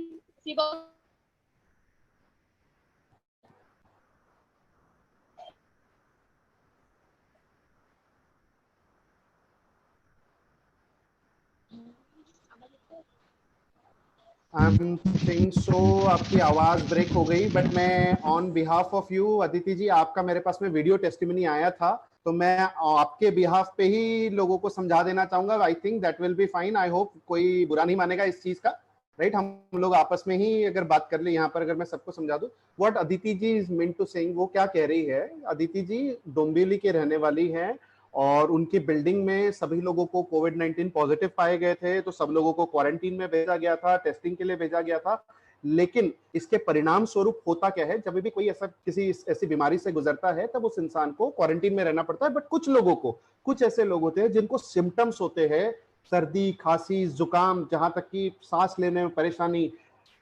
आई एम थिंक सो आपकी आवाज ब्रेक हो गई, बट मैं on behalf of you Aditi ji, आपका मेरे पास में वीडियो टेस्टिमनी आया था, तो मैं आपके बिहाफ पे ही लोगों को समझा देना चाहूंगा। I think that will be fine. I hope कोई बुरा नहीं मानेगा इस चीज का, राइट? हम लोग आपस में ही अगर बात कर ले यहाँ पर, अगर मैं सबको समझा दूं what Aditi ji is mean to saying, वो क्या कह रही है। अदिति जी डोंबिवली के रहने वाली हैं और उनकी बिल्डिंग में सभी लोगों को कोविड-19 पॉजिटिव पाए गए थे, तो सब लोगों को क्वारंटीन में भेजा गया था, टेस्टिंग के लिए भेजा गया था। लेकिन इसके परिणाम स्वरूप होता क्या है, जब भी कोई ऐसा किसी ऐसी बीमारी से गुजरता है तब उस इंसान को क्वारंटीन में रहना पड़ता है। बट कुछ लोगों को, कुछ ऐसे लोग होते हैं जिनको सिम्टम्स होते हैं, सर्दी, खांसी, जुकाम, जहां तक कि सांस लेने में परेशानी,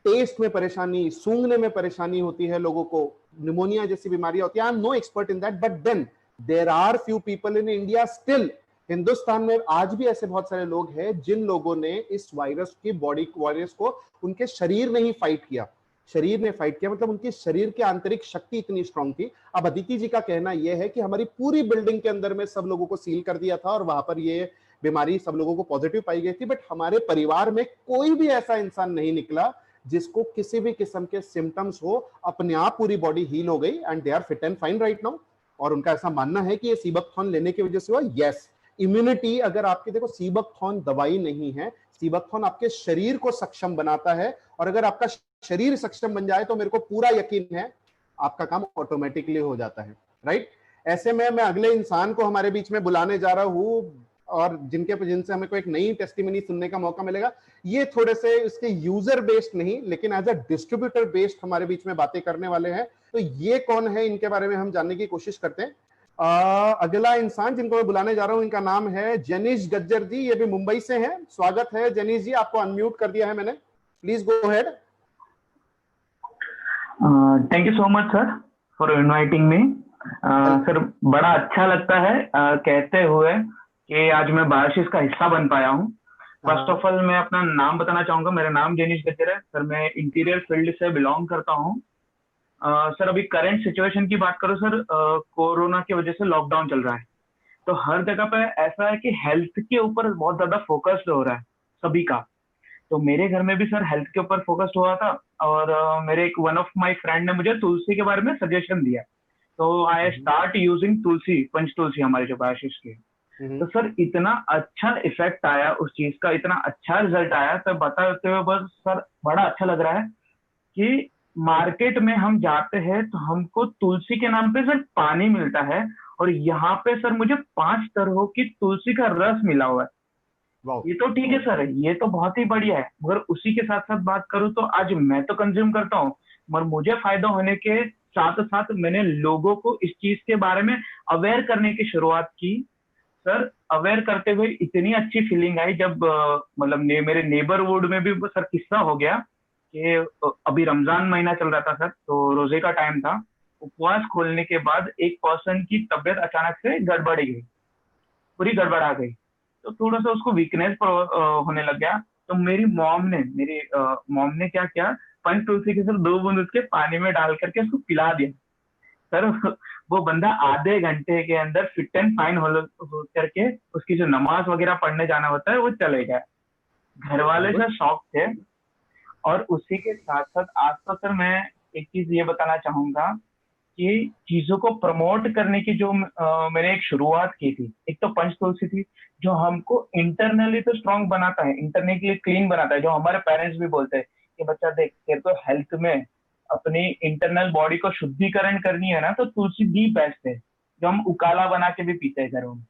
टेस्ट में परेशानी, सूंघने में परेशानी होती है लोगों को, निमोनिया जैसी बीमारियां होती है। I am no expert in that, but then there are few people in India still, Hindustan में आज भी ऐसे बहुत सारे लोग हैं जिन लोगों ने इस वायरस की वायरस को, उनके शरीर ने ही फाइट किया, शरीर ने फाइट किया, मतलब उनकी शरीर की आंतरिक शक्ति इतनी स्ट्रांग थी। अब अदिति जी का कहना यह है कि हमारी पूरी बिल्डिंग के अंदर में सब लोगों को सील कर दिया था और वहां पर ये बीमारी सब लोगों को पॉजिटिव पाई गई थी, बट हमारे परिवार में कोई भी ऐसा इंसान नहीं निकला जिसको किसी भी किस्म के सिम्टम्स हो। अपने आप पूरी बॉडी हील हो गई and they are fit and fine right now. और उनका ऐसा मानना है कि ये सीबकथॉर्न लेने की वजह से हुआ। यस, इम्यूनिटी, अगर आपकी, देखो सीबकथॉर्न दवाई नहीं है, सीबकथॉर्न आपके शरीर को सक्षम बनाता है, और अगर आपका शरीर सक्षम बन जाए तो मेरे को पूरा यकीन है आपका काम ऑटोमेटिकली हो जाता है, राइट? ऐसे में मैं अगले इंसान को हमारे बीच में बुलाने जा रहा हूं और जिनसे हमें को एक नई टेस्टिमनी सुनने का मौका मिलेगा। ये थोड़े से इसके यूजर बेस्ड नहीं, लेकिन एज अ डिस्ट्रीब्यूटर बेस्ड हमारे बीच में बातें करने वाले हैं। तो ये कौन है, इनके बारे में हम जानने की कोशिश करते हैं। अगला इंसान जिनको मैं बुलाने जा रहा हूं, इनका नाम है जनीश गज्जर जी, ये भी मुंबई से हैं। स्वागत है जनीश जी, आपको अनम्यूट कर दिया है मैंने, please go ahead. Thank you so much sir for inviting me. Sir बड़ा अच्छा लगता है कहते हुए कि आज मैं बायोसिस का हिस्सा बन पाया हूँ। फर्स्ट ऑफ ऑल मैं अपना नाम बताना चाहूंगा। मेरा नाम जनीश गज्जर है सर, मैं इंटीरियर फील्ड से बिलोंग करता हूँ। सर अभी करंट सिचुएशन की बात करो सर, कोरोना की वजह से लॉकडाउन चल रहा है, तो हर जगह पे ऐसा है कि हेल्थ के ऊपर बहुत ज्यादा फोकस्ड हो रहा है सभी का। तो मेरे घर में भी सर हेल्थ के ऊपर फोकस्ड हुआ था, और मेरे एक वन ऑफ माय फ्रेंड ने मुझे तुलसी के बारे में सजेशन दिया, तो आई स्टार्ट यूजिंग तुलसी, पंच तुलसी हमारे जो बायोसिस की। तो सर इतना अच्छा इफेक्ट आया उस चीज का, इतना अच्छा रिजल्ट आया सर, बताते हुए बस सर बड़ा अच्छा लग रहा है कि मार्केट में हम जाते हैं तो हमको तुलसी के नाम पे सर पानी मिलता है, और यहाँ पे सर मुझे 5 तरह की तुलसी का रस मिला हुआ है। ये तो ठीक है सर, ये तो बहुत ही बढ़िया है, मगर उसी के साथ साथ बात करूं तो आज मैं तो कंज्यूम करता हूँ, मगर मुझे फायदा होने के साथ साथ मैंने लोगों को इस चीज के बारे में अवेयर करने की शुरुआत की। सर अवेयर करते हुए इतनी अच्छी फीलिंग आई जब मतलब मेरे नेबरहुड में भी सर किस्सा हो गया कि अभी रमजान महीना चल रहा था सर, तो रोजे का टाइम था। उपवास खोलने के बाद एक पर्सन की तबीयत अचानक से गड़बड़ गई, पूरी गड़बड़ा गई, तो थोड़ा सा उसको वीकनेस होने लग गया। तो मेरी मॉम ने क्या किया, पंच तुलसी के सर 2 बूंद उसके पानी में डाल करके उसको पिला दिया सर। वो बंदा आधे घंटे के अंदर फिट एंड फाइन हो करके उसकी जो नमाज वगैरह पढ़ने जाना होता है वो चले गए। घर वाले सर शॉक थे। और उसी के साथ साथ आज तो सर मैं एक चीज ये बताना चाहूंगा कि चीजों को प्रमोट करने की जो मैंने एक शुरुआत की थी, एक तो पंच तुलसी थी जो हमको इंटरनली तो स्ट्रांग बनाता है, इंटरनली क्लीन बनाता है, जो हमारे पेरेंट्स भी बोलते हैं कि बच्चा देख तेरे को हेल्थ में अपनी इंटरनल बॉडी को शुद्धिकरण करनी है ना, तो तुलसी दी बेस्ट है, जो हम उकाला बना के भी पीते हैं घरों में।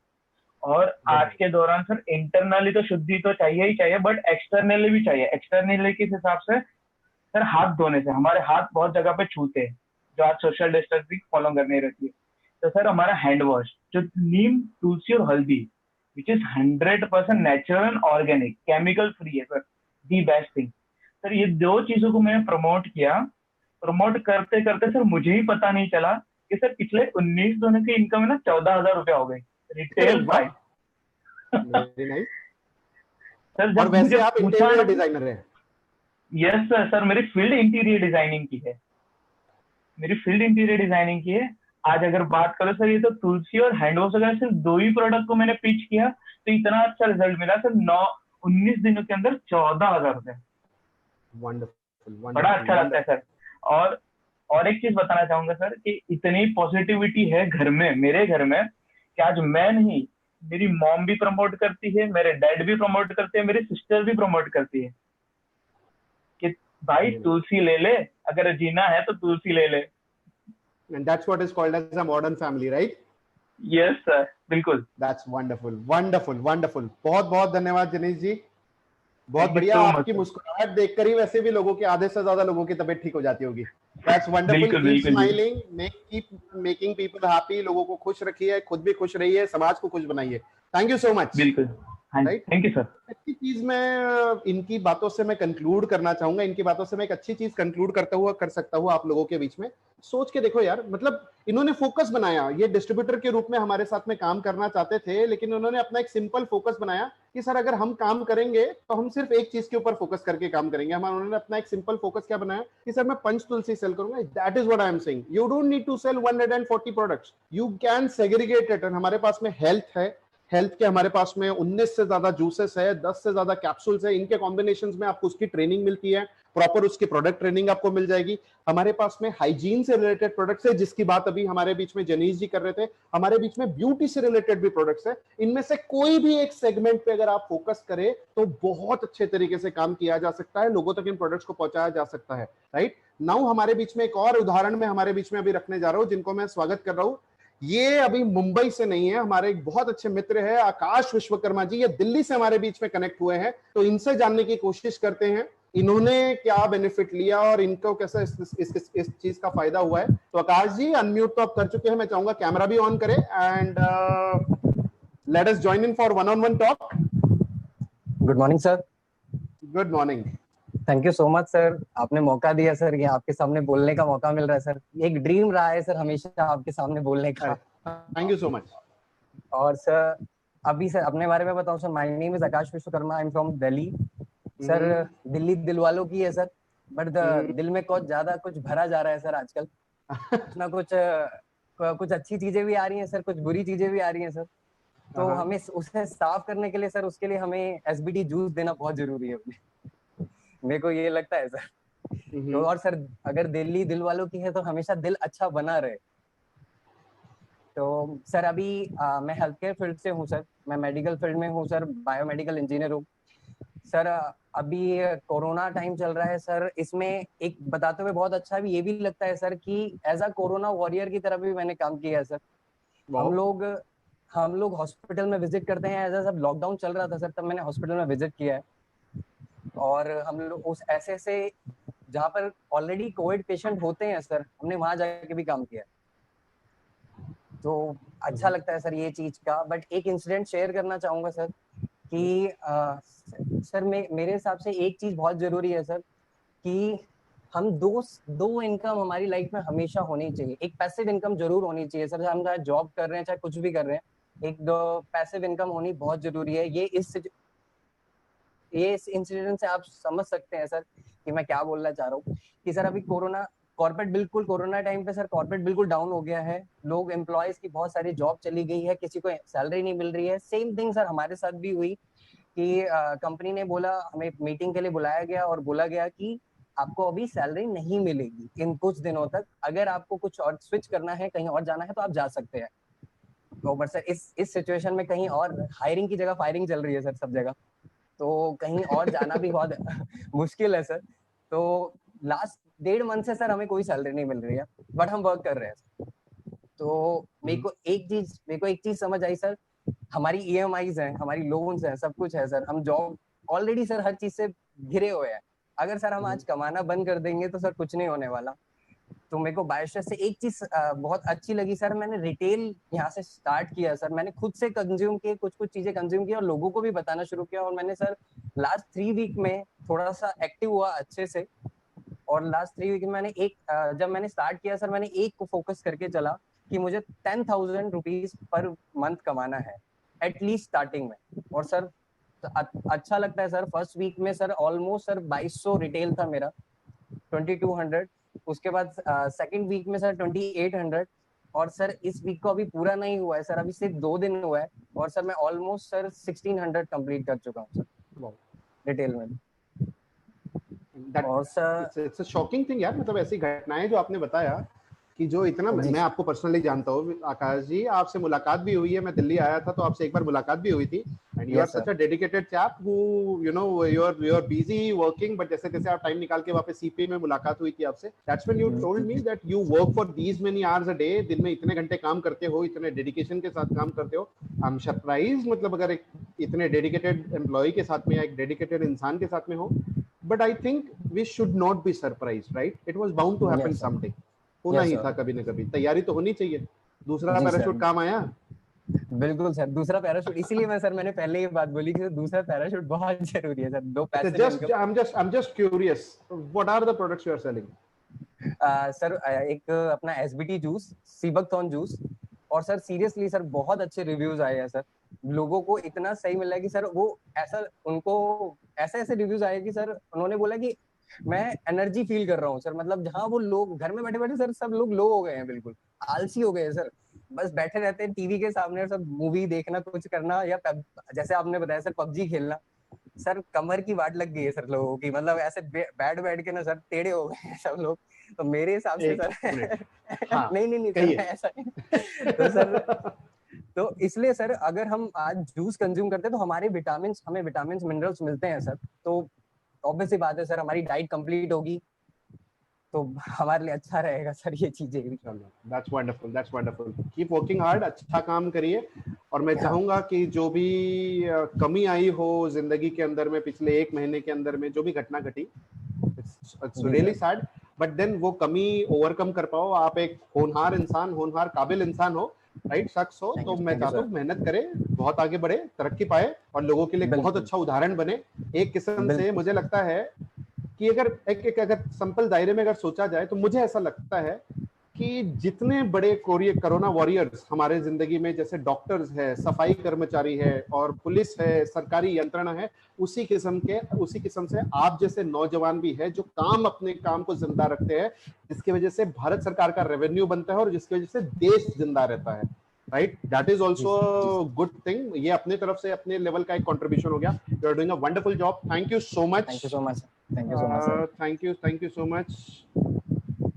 और आज के दौरान सर इंटरनली तो शुद्धि तो चाहिए ही चाहिए, बट एक्सटर्नली भी चाहिए। एक्सटर्नली किस हिसाब से सर, हाथ धोने से, हमारे हाथ बहुत जगह पे छूते हैं जो आज सोशल डिस्टेंसिंग फॉलो करनी रहती है। तो सर हमारा हैंड वॉश जो नीम, तुलसी और हल्दी which is 100% natural and organic, chemical free है sir, the best thing. Sir ये 2 चीजों को मैंने प्रमोट किया। प्रमोट करते करते सर मुझे ही पता नहीं चला कि सर पिछले 19 दिनों की इनकम है ना 14,000 रुपया हो गई रिटेल प्राइस। सर और वैसे आप इंटीरियर डिजाइनर हैं? यस सर, सर मेरी फील्ड इंटीरियर डिजाइनिंग की है, मेरी फील्ड इंटीरियर डिजाइनिंग की है। आज अगर बात करो सर, ये तो तुलसी और हैंड वॉश वगैरह सिर्फ 2 ही प्रोडक्ट को मैंने पिच किया तो इतना अच्छा रिजल्ट मिला सर। 19 दिनों के अंदर 14,000 रुपए। बड़ा अच्छा लगता है सर। और एक चीज बताना चाहूंगा सर कि इतनी पॉजिटिविटी है घर में, मेरे घर में, कि आज मैं नहीं, मेरी मॉम भी प्रमोट करती है, मेरे डैड भी प्रमोट करते हैं, मेरी सिस्टर भी प्रमोट करती है कि भाई तुलसी ले ले, अगर जीना है तो तुलसी ले ले। And that's what is called as a modern family, right? Yes sir, बिल्कुल। That's wonderful, wonderful, wonderful. बहुत बहुत धन्यवाद जनीश जी, बहुत Thank you बढ़िया। so much, आपकी sir. मुस्कुराहट देखकर ही वैसे भी लोगों के आधे से ज्यादा लोगों की तबीयत ठीक हो जाती होगी। That's wonderful. बिल्कुल Keep बिल्कुल जी। smiling, keep making people happy. लोगों को खुश रखिए, खुद भी खुश रहिए, समाज को खुश बनाइए। Thank you so much. बिल्कुल, हाँ, Right? Thank you sir. अच्छी चीज मैं इनकी बातों से मैं कंक्लूड करना चाहूंगा, इनकी बातों से मैं एक अच्छी चीज कंक्लूड करता हुआ कर सकता हूँ आप लोगों के बीच में। सोच के देखो यार, मतलब इन्होंने फोकस बनाया, ये डिस्ट्रीब्यूटर के रूप में हमारे साथ में काम करना चाहते थे, लेकिन उन्होंने अपना एक सिंपल फोकस बनाया कि सर अगर हम काम करेंगे तो हम सिर्फ एक चीज के ऊपर फोकस करके काम करेंगे। उन्होंने अपना एक सिंपल फोकस क्या बनाया कि सर मैं पंचतुलसी सेल करूंगा। That is what I am saying, you don't need to sell 140 products, you can segregate it. हमारे पास में हेल्थ है, हेल्थ के हमारे पास में 19 से ज्यादा जूसेस है, 10 से ज्यादा कैप्सूल्स है, इनके कॉम्बिनेशंस में आपको उसकी ट्रेनिंग मिलती है, प्रॉपर उसकी प्रोडक्ट ट्रेनिंग आपको मिल जाएगी। हमारे पास में हाइजीन से रिलेटेड प्रोडक्ट्स है, जिसकी बात अभी हमारे बीच में जनीश जी कर रहे थे। हमारे बीच में ब्यूटी से रिलेटेड भी प्रोडक्ट्स है। इनमें से कोई भी एक सेगमेंट पे अगर आप फोकस करें तो बहुत अच्छे तरीके से काम किया जा सकता है, लोगों तक इन प्रोडक्ट्स को पहुंचाया जा सकता है। राइट नाउ हमारे बीच में एक और उदाहरण में हमारे बीच में अभी रखने जा रहा हूं, जिनको मैं स्वागत कर रहा हूं। ये अभी मुंबई से नहीं है, हमारे एक बहुत अच्छे मित्र है आकाश विश्वकर्मा जी, ये दिल्ली से हमारे बीच में कनेक्ट हुए हैं। तो इनसे जानने की कोशिश करते हैं इन्होंने क्या बेनिफिट लिया और इनको कैसा इस चीज का फायदा हुआ है। तो आकाश जी अनम्यूट तो आप कर चुके हैं, मैं चाहूंगा कैमरा भी ऑन करें and let us join in for one on one talk. Good morning sir. Good morning. Thank you so much sir, आपने मौका दिया सर, ये आपके सामने बोलने का मौका मिल रहा है सर। एक ड्रीम रहा है सर हमेशा आपके सामने बोलने का। Thank you so much. और सर अभी सर अपने बारे में बताऊं sir, my name is Akash Vishwakarma, I am from Delhi sir. Delhi दिल वालों की है सर, बट दिल में कुछ ज्यादा कुछ भरा जा रहा है सर आजकल। ना कुछ अच्छी चीजें भी आ रही हैं सर, कुछ बुरी चीजें भी आ रही हैं सर। तो हमें उसे साफ करने के लिए सर, उसके लिए हमें एसबीटी जूस देना बहुत जरूरी है मेरे को ये लगता है सर। तो और सर अगर दिल्ली दिल वालों की है तो हमेशा दिल अच्छा बना रहे। तो सर अभी मैं हेल्थ केयर फील्ड से हूँ सर, मैं मेडिकल फील्ड में हूँ सर, बायोमेडिकल इंजीनियर हूँ सर। अभी कोरोना टाइम चल रहा है सर, इसमें एक बताते हुए बहुत अच्छा भी ये भी लगता है सर कि एज अ कोरोना वॉरियर की तरह भी मैंने काम किया है सर। हम लोग हॉस्पिटल में विजिट करते हैं, एज जब लॉकडाउन चल रहा था सर तब मैंने हॉस्पिटल में विजिट किया है। और हम लोग उस ऐसे जहाँ पर ऑलरेडी कोविड पेशेंट होते हैं सर, हमने वहां जाके भी काम किया। तो अच्छा लगता है सर ये चीज का। बट एक इंसिडेंट शेयर करना चाहूंगा सर कि सर मेरे हिसाब से एक चीज बहुत जरूरी है सर कि हम दो इनकम हमारी लाइफ में हमेशा होनी चाहिए। एक पैसिव इनकम जरूर होनी चाहिए सर, हम चाहे जॉब कर रहे हैं चाहे कुछ भी कर रहे हैं, एक दो पैसिव इनकम होनी बहुत जरूरी है। ये इस इंसिडेंट से आप समझ सकते हैं सर कि मैं क्या बोलना चाह रहा हूँ कि सर अभी कोरोना टाइम पे सर कॉर्पोरेट बिल्कुल डाउन हो गया है। लोग एम्प्लॉयज की बहुत सारी जॉब चली गई है, किसी को सैलरी नहीं मिल रही है। सेम थिंग सर हमारे साथ भी हुई कि कंपनी ने बोला, हमें मीटिंग के लिए बुलाया गया और बोला गया कि आपको अभी सैलरी नहीं मिलेगी इन कुछ दिनों तक, अगर आपको कुछ और स्विच करना है, कहीं और जाना है तो आप जा सकते हैं। तो बट सर इस सिचुएशन में कहीं और हायरिंग की जगह फायरिंग चल रही है सर सब जगह, तो कहीं और जाना भी बहुत मुश्किल है सर। तो लास्ट 1.5 मंथ से सर हमें कोई सैलरी नहीं मिल रही है, बट हम वर्क कर रहे हैं। तो मेरे को एक चीज समझ आई सर, हमारी EMIs हैं, हमारी लोन्स हैं, सब कुछ है सर। हम जॉब ऑलरेडी सर हर चीज से घिरे हुए हैं। अगर सर हम आज कमाना बंद कर देंगे तो सर कुछ नहीं होने वाला। तो मेरे को बायोशेयर से एक चीज बहुत अच्छी लगी सर, मैंने रिटेल यहाँ से स्टार्ट किया सर। मैंने खुद से कंज्यूम किए, कुछ चीजें कंज्यूम की और लोगों को भी बताना शुरू किया। और मैंने सर लास्ट 3 वीक में थोड़ा सा एक्टिव हुआ अच्छे से। और लास्ट 3 वीक में मैंने जब मैंने स्टार्ट किया सर, मैंने एक को फोकस करके चला कि मुझे 10,000 रुपीज पर मंथ कमाना है एटलीस्ट स्टार्टिंग में। और सर अच्छा लगता है सर। फर्स्ट वीक में सर ऑलमोस्ट सर 2200 रिटेल था मेरा, 2200। उसके बाद सेकंड वीक में सर 2800। और सर इस वीक को अभी पूरा नहीं हुआ है सर, अभी सिर्फ 2 दिन हुआ है और सर मैं ऑलमोस्ट सर 1600 कंप्लीट कर चुका हूँ सर रिटेल में। और sir it's a shocking thing यार, मतलब ऐसी घटनाएं जो आपने बताया कि जो इतना, मैं आपको पर्सनली जानता हूँ आकाश जी, आपसे मुलाकात भी हुई है, मैं दिल्ली आया था तो आपसे एक बार मुलाकात भी हुई थी, and you are such a dedicated chap who you know you are busy working, but जैसे जैसे आप टाइम निकाल के वापस सीपी में मुलाकात हुई थी आपसे, that's when you told me that you work for these many hours a day, दिन में इतने घंटे काम करते हो, इतने डेडिकेशन के साथ काम करते हो। आई एम सरप्राइज, मतलब अगर एक इतने डेडिकेटेड एम्प्लॉय के साथ में या एक डेडिकेटेड इंसान के साथ में हो, but I think we should not be surprise, right? It was bound to happen someday, होना ही था कभी ना कभी, तैयारी तो होनी चाहिए। दूसरा पैराशूट काम आया? बिल्कुल सर, दूसरा पैराशूट, इसीलिए मैंने पहले ये बात बोली कि दूसरा पैराशूट बहुत जरूरी है सर, दो पैसे I'm just curious, what are the products you are selling? Sir एक अपना SBT जूस, सीबकथॉर्न जूस, और सर सीरियसली सर बहुत अच्छे रिव्यूज आए हैं सर, लोगों को इतना सही मिला है कि सर वो ऐसा, उनको ऐसे रिव्यूज आए कि सर उन्होंने बोला कि मैं एनर्जी फील कर रहा हूँ सर, मतलब जहाँ वो लोग घर में बैठे बैठे सर सब लोग लो हो गए हैं, बिल्कुल आलसी हो गए हैं सर, बस बैठे रहते हैं टीवी के सामने, सब मूवी देखना, कुछ करना, या जैसे आपने बताया सर PUBG खेलना, सर कमर की वाट लग गई है सर लोगों की, मतलब ऐसे बैठ के ना सर टेढ़े हो गए हैं सब लोग, तो मेरे हिसाब से सर हाँ, नहीं सर ऐसा नहीं तो सर, तो इसलिए सर अगर हम आज जूस कंज्यूम करते हैं तो हमें विटामिन मिनरल्स मिलते हैं सर, तो ऑब्वियस सी बात है सर हमारी डाइट कंप्लीट होगी तो हमारे लिए अच्छा रहेगा सर ये चीजें भी। That's wonderful. Keep working hard, अच्छा काम करिए, और मैं चाहूंगा कि जो भी कमी आई हो जिंदगी के अंदर में पिछले 1 महीने के अंदर में, जो भी घटना घटी, it's really sad, but then वो कमी ओवरकम कर पाओ, आप एक होनहार इंसान, होनहार काबिल इंसान हो, राइट, शख्स हो, तो मैं चाहता हूँ मेहनत करे, बहुत आगे बढ़े, तरक्की पाए और लोगों के लिए बहुत अच्छा उदाहरण बने। एक किस्म से मुझे लगता है कि अगर अगर सिंपल दायरे में अगर सोचा जाए तो मुझे ऐसा लगता है कि जितने बड़े कोरोना वॉरियर्स हमारे जिंदगी में, जैसे डॉक्टर्स है, सफाई कर्मचारी है और पुलिस है, सरकारी यंत्रणा है, उसी किस्म से आप जैसे नौजवान भी है जो अपने काम को जिंदा रखते हैं, जिसकी वजह से भारत सरकार का रेवेन्यू बनता है और जिसकी वजह से देश जिंदा रहता है, right? That is also good thing. ये अपने तरफ से अपने लेवल का एक कंट्रीब्यूशन हो गया। You are doing a wonderful job. Thank you so much. Thank you so much.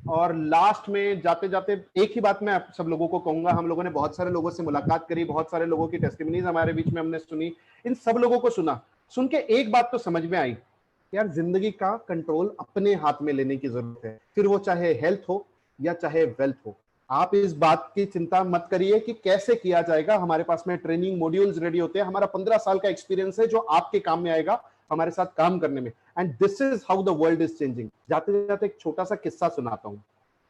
और लास्ट में जाते जाते एक ही बात मैं आप सब लोगों को कहूंगा, हम लोगों ने बहुत सारे लोगों से मुलाकात करी, बहुत सारे लोगों की टेस्टिमनीज हमारे बीच में हमने सुनी, इन सब लोगों को सुन के एक बात तो समझ में आई, यार जिंदगी का कंट्रोल अपने हाथ में लेने की जरूरत है, फिर वो चाहे हेल्थ हो या चाहे वेल्थ हो। आप इस बात की चिंता मत करिए कि कैसे किया जाएगा, हमारे पास में ट्रेनिंग मॉड्यूल्स रेडी होते हैं, हमारा 15 साल का एक्सपीरियंस है जो आपके काम में आएगा हमारे साथ काम करने में। And this is how the world is changing. जाते जाते एक छोटा सा किस्सा सुनाता हूँ।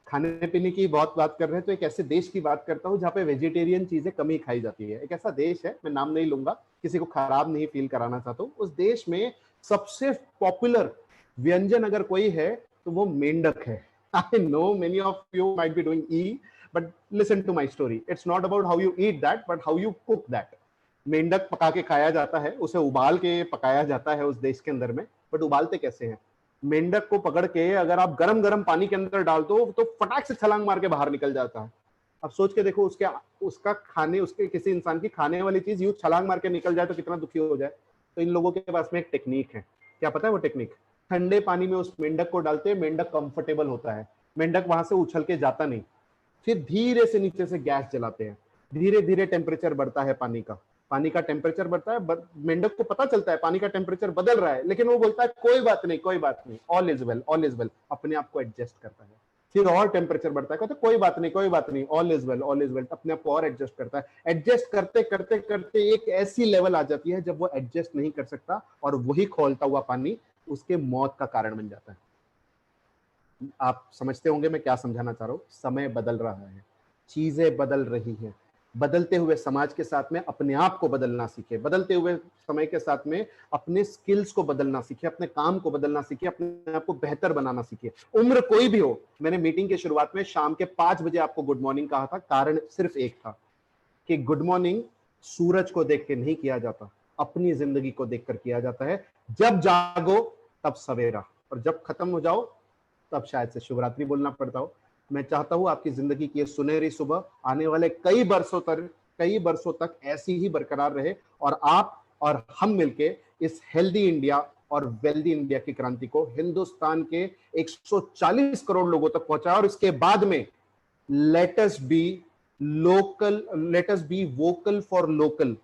खाने पीने की बहुत बात कर रहे हैं तो एक ऐसे देश की बात करता हूँ जहाँ पे वेजिटेरियन चीजें कम ही खाई जाती है। एक ऐसा देश है, मैं नाम नहीं लूंगा, किसी को खराब नहीं फील कराना चाहता हूँ। उस देश में सबसे पॉपुलर व्यंजन अगर कोई है तो वो मेंढक है। I know many of you might be doing E, but listen to my story. It's not about how you eat that, but how you cook that. मेंढक पका के खाया जाता है, उसे उबाल के पकाया जाता है उस देश के अंदर में। बट उबालते कैसे हैं? मेंढक को पकड़ के अगर आप गरम गरम पानी के अंदर डाल दो तो फटाक से छलांग मार के बाहर निकल जाता है। अब सोच के देखो, उसके किसी इंसान की खाने वाली चीज यूं छलांग मार के निकल जाए तो कितना दुखी हो जाए। तो इन लोगों के पास में एक टेक्निक है, क्या पता है वो टेक्निक? ठंडे पानी में उस मेंढक को डालते हैं, मेंढक कंफर्टेबल होता है, मेंढक वहां से उछल के जाता नहीं। फिर धीरे से नीचे से गैस जलाते हैं, धीरे धीरे टेम्परेचर बढ़ता है, पानी का टेम्परेचर बढ़ता है। मेंढक को पता चलता है पानी का टेम्परेचर बदल रहा है, लेकिन वो बोलता है कोई बात नहीं, ऑल इज वेल, अपने आप को एडजस्ट करता है। फिर और टेम्परेचर बढ़ता है, कहते कोई बात नहीं, ऑल इज वेल, अपने आप को और एडजस्ट करता है। एडजस्ट करते करते करते एक ऐसी लेवल आ जाती है जब वो एडजस्ट नहीं कर सकता और वही खौलता हुआ पानी उसके मौत का कारण बन जाता है। आप समझते होंगे मैं क्या समझाना चाह रहा हूँ। समय बदल रहा है, चीजें बदल रही हैं। बदलते हुए समाज के साथ में अपने आप को बदलना सीखे, बदलते हुए समय के साथ में अपने स्किल्स को बदलना सीखे, अपने काम को बदलना सीखे, अपने आप को बेहतर बनाना सीखे। उम्र कोई भी हो। मैंने मीटिंग की शुरुआत में शाम के 5 बजे आपको गुड मॉर्निंग कहा था, कारण सिर्फ एक था कि गुड मॉर्निंग सूरज को देख के नहीं किया जाता, अपनी जिंदगी को देखकर किया जाता है। जब जागो तब सवेरा, और जब खत्म हो जाओ तब शायद से शुभरात्रि बोलना पड़ता हो। मैं चाहता हूं आपकी जिंदगी की ये सुनहरी सुबह आने वाले कई बरसों तक ऐसी ही बरकरार रहे और आप और हम मिलके इस हेल्दी इंडिया और वेल्दी इंडिया की क्रांति को हिंदुस्तान के 140 करोड़ लोगों तक पहुंचाए और इसके बाद में let us B local, let us be vocal for local.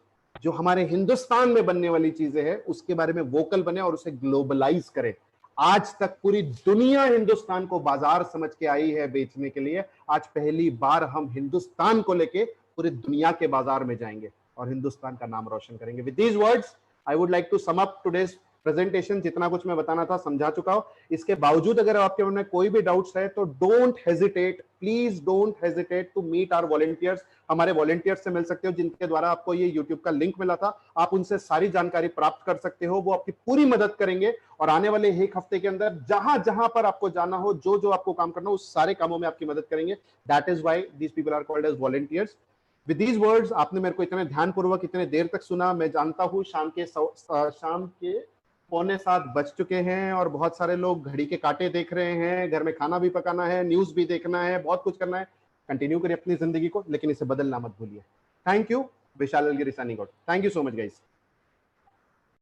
जो हमारे हिंदुस्तान में बनने वाली चीजें हैं उसके बारे में वोकल बने और उसे ग्लोबलाइज करें। आज तक पूरी दुनिया हिंदुस्तान को बाजार समझ के आई है बेचने के लिए, आज पहली बार हम हिंदुस्तान को लेके पूरी दुनिया के बाजार में जाएंगे और हिंदुस्तान का नाम रोशन करेंगे। With these words I would like to sum up today's presentation. जितना कुछ मैं बताना था समझा चुका हूं। इसके बावजूद अगर आपके मन में कोई भी डाउट्स है तो don't hesitate, please don't hesitate to meet our volunteers. हमारे वॉलंटियर्स से मिल सकते हो जिनके द्वारा आपको ये यूट्यूब का लिंक मिला था। आप उनसे सारी जानकारी प्राप्त कर सकते हो, वो आपकी पूरी मदद करेंगे और आने वाले एक हफ्ते के अंदर जहां जहां पर आपको जाना हो, जो जो आपको काम करना हो, उस सारे कामों में आपकी मदद करेंगे। That is why these people are called as volunteers. With these words, आपने मेरे को इतने ध्यानपूर्वक इतने देर तक सुना। मैं जानता हूं शाम के 6:45 बज चुके हैं और बहुत सारे लोग घड़ी के कांटे देख रहे हैं, घर में खाना भी पकाना है, न्यूज भी देखना है, बहुत कुछ करना है। कंटिन्यू करिए अपनी जिंदगी को, लेकिन इसे बदलना मत भूलिए। Thank you. Vishal Alagiri signing out. Thank you so much guys.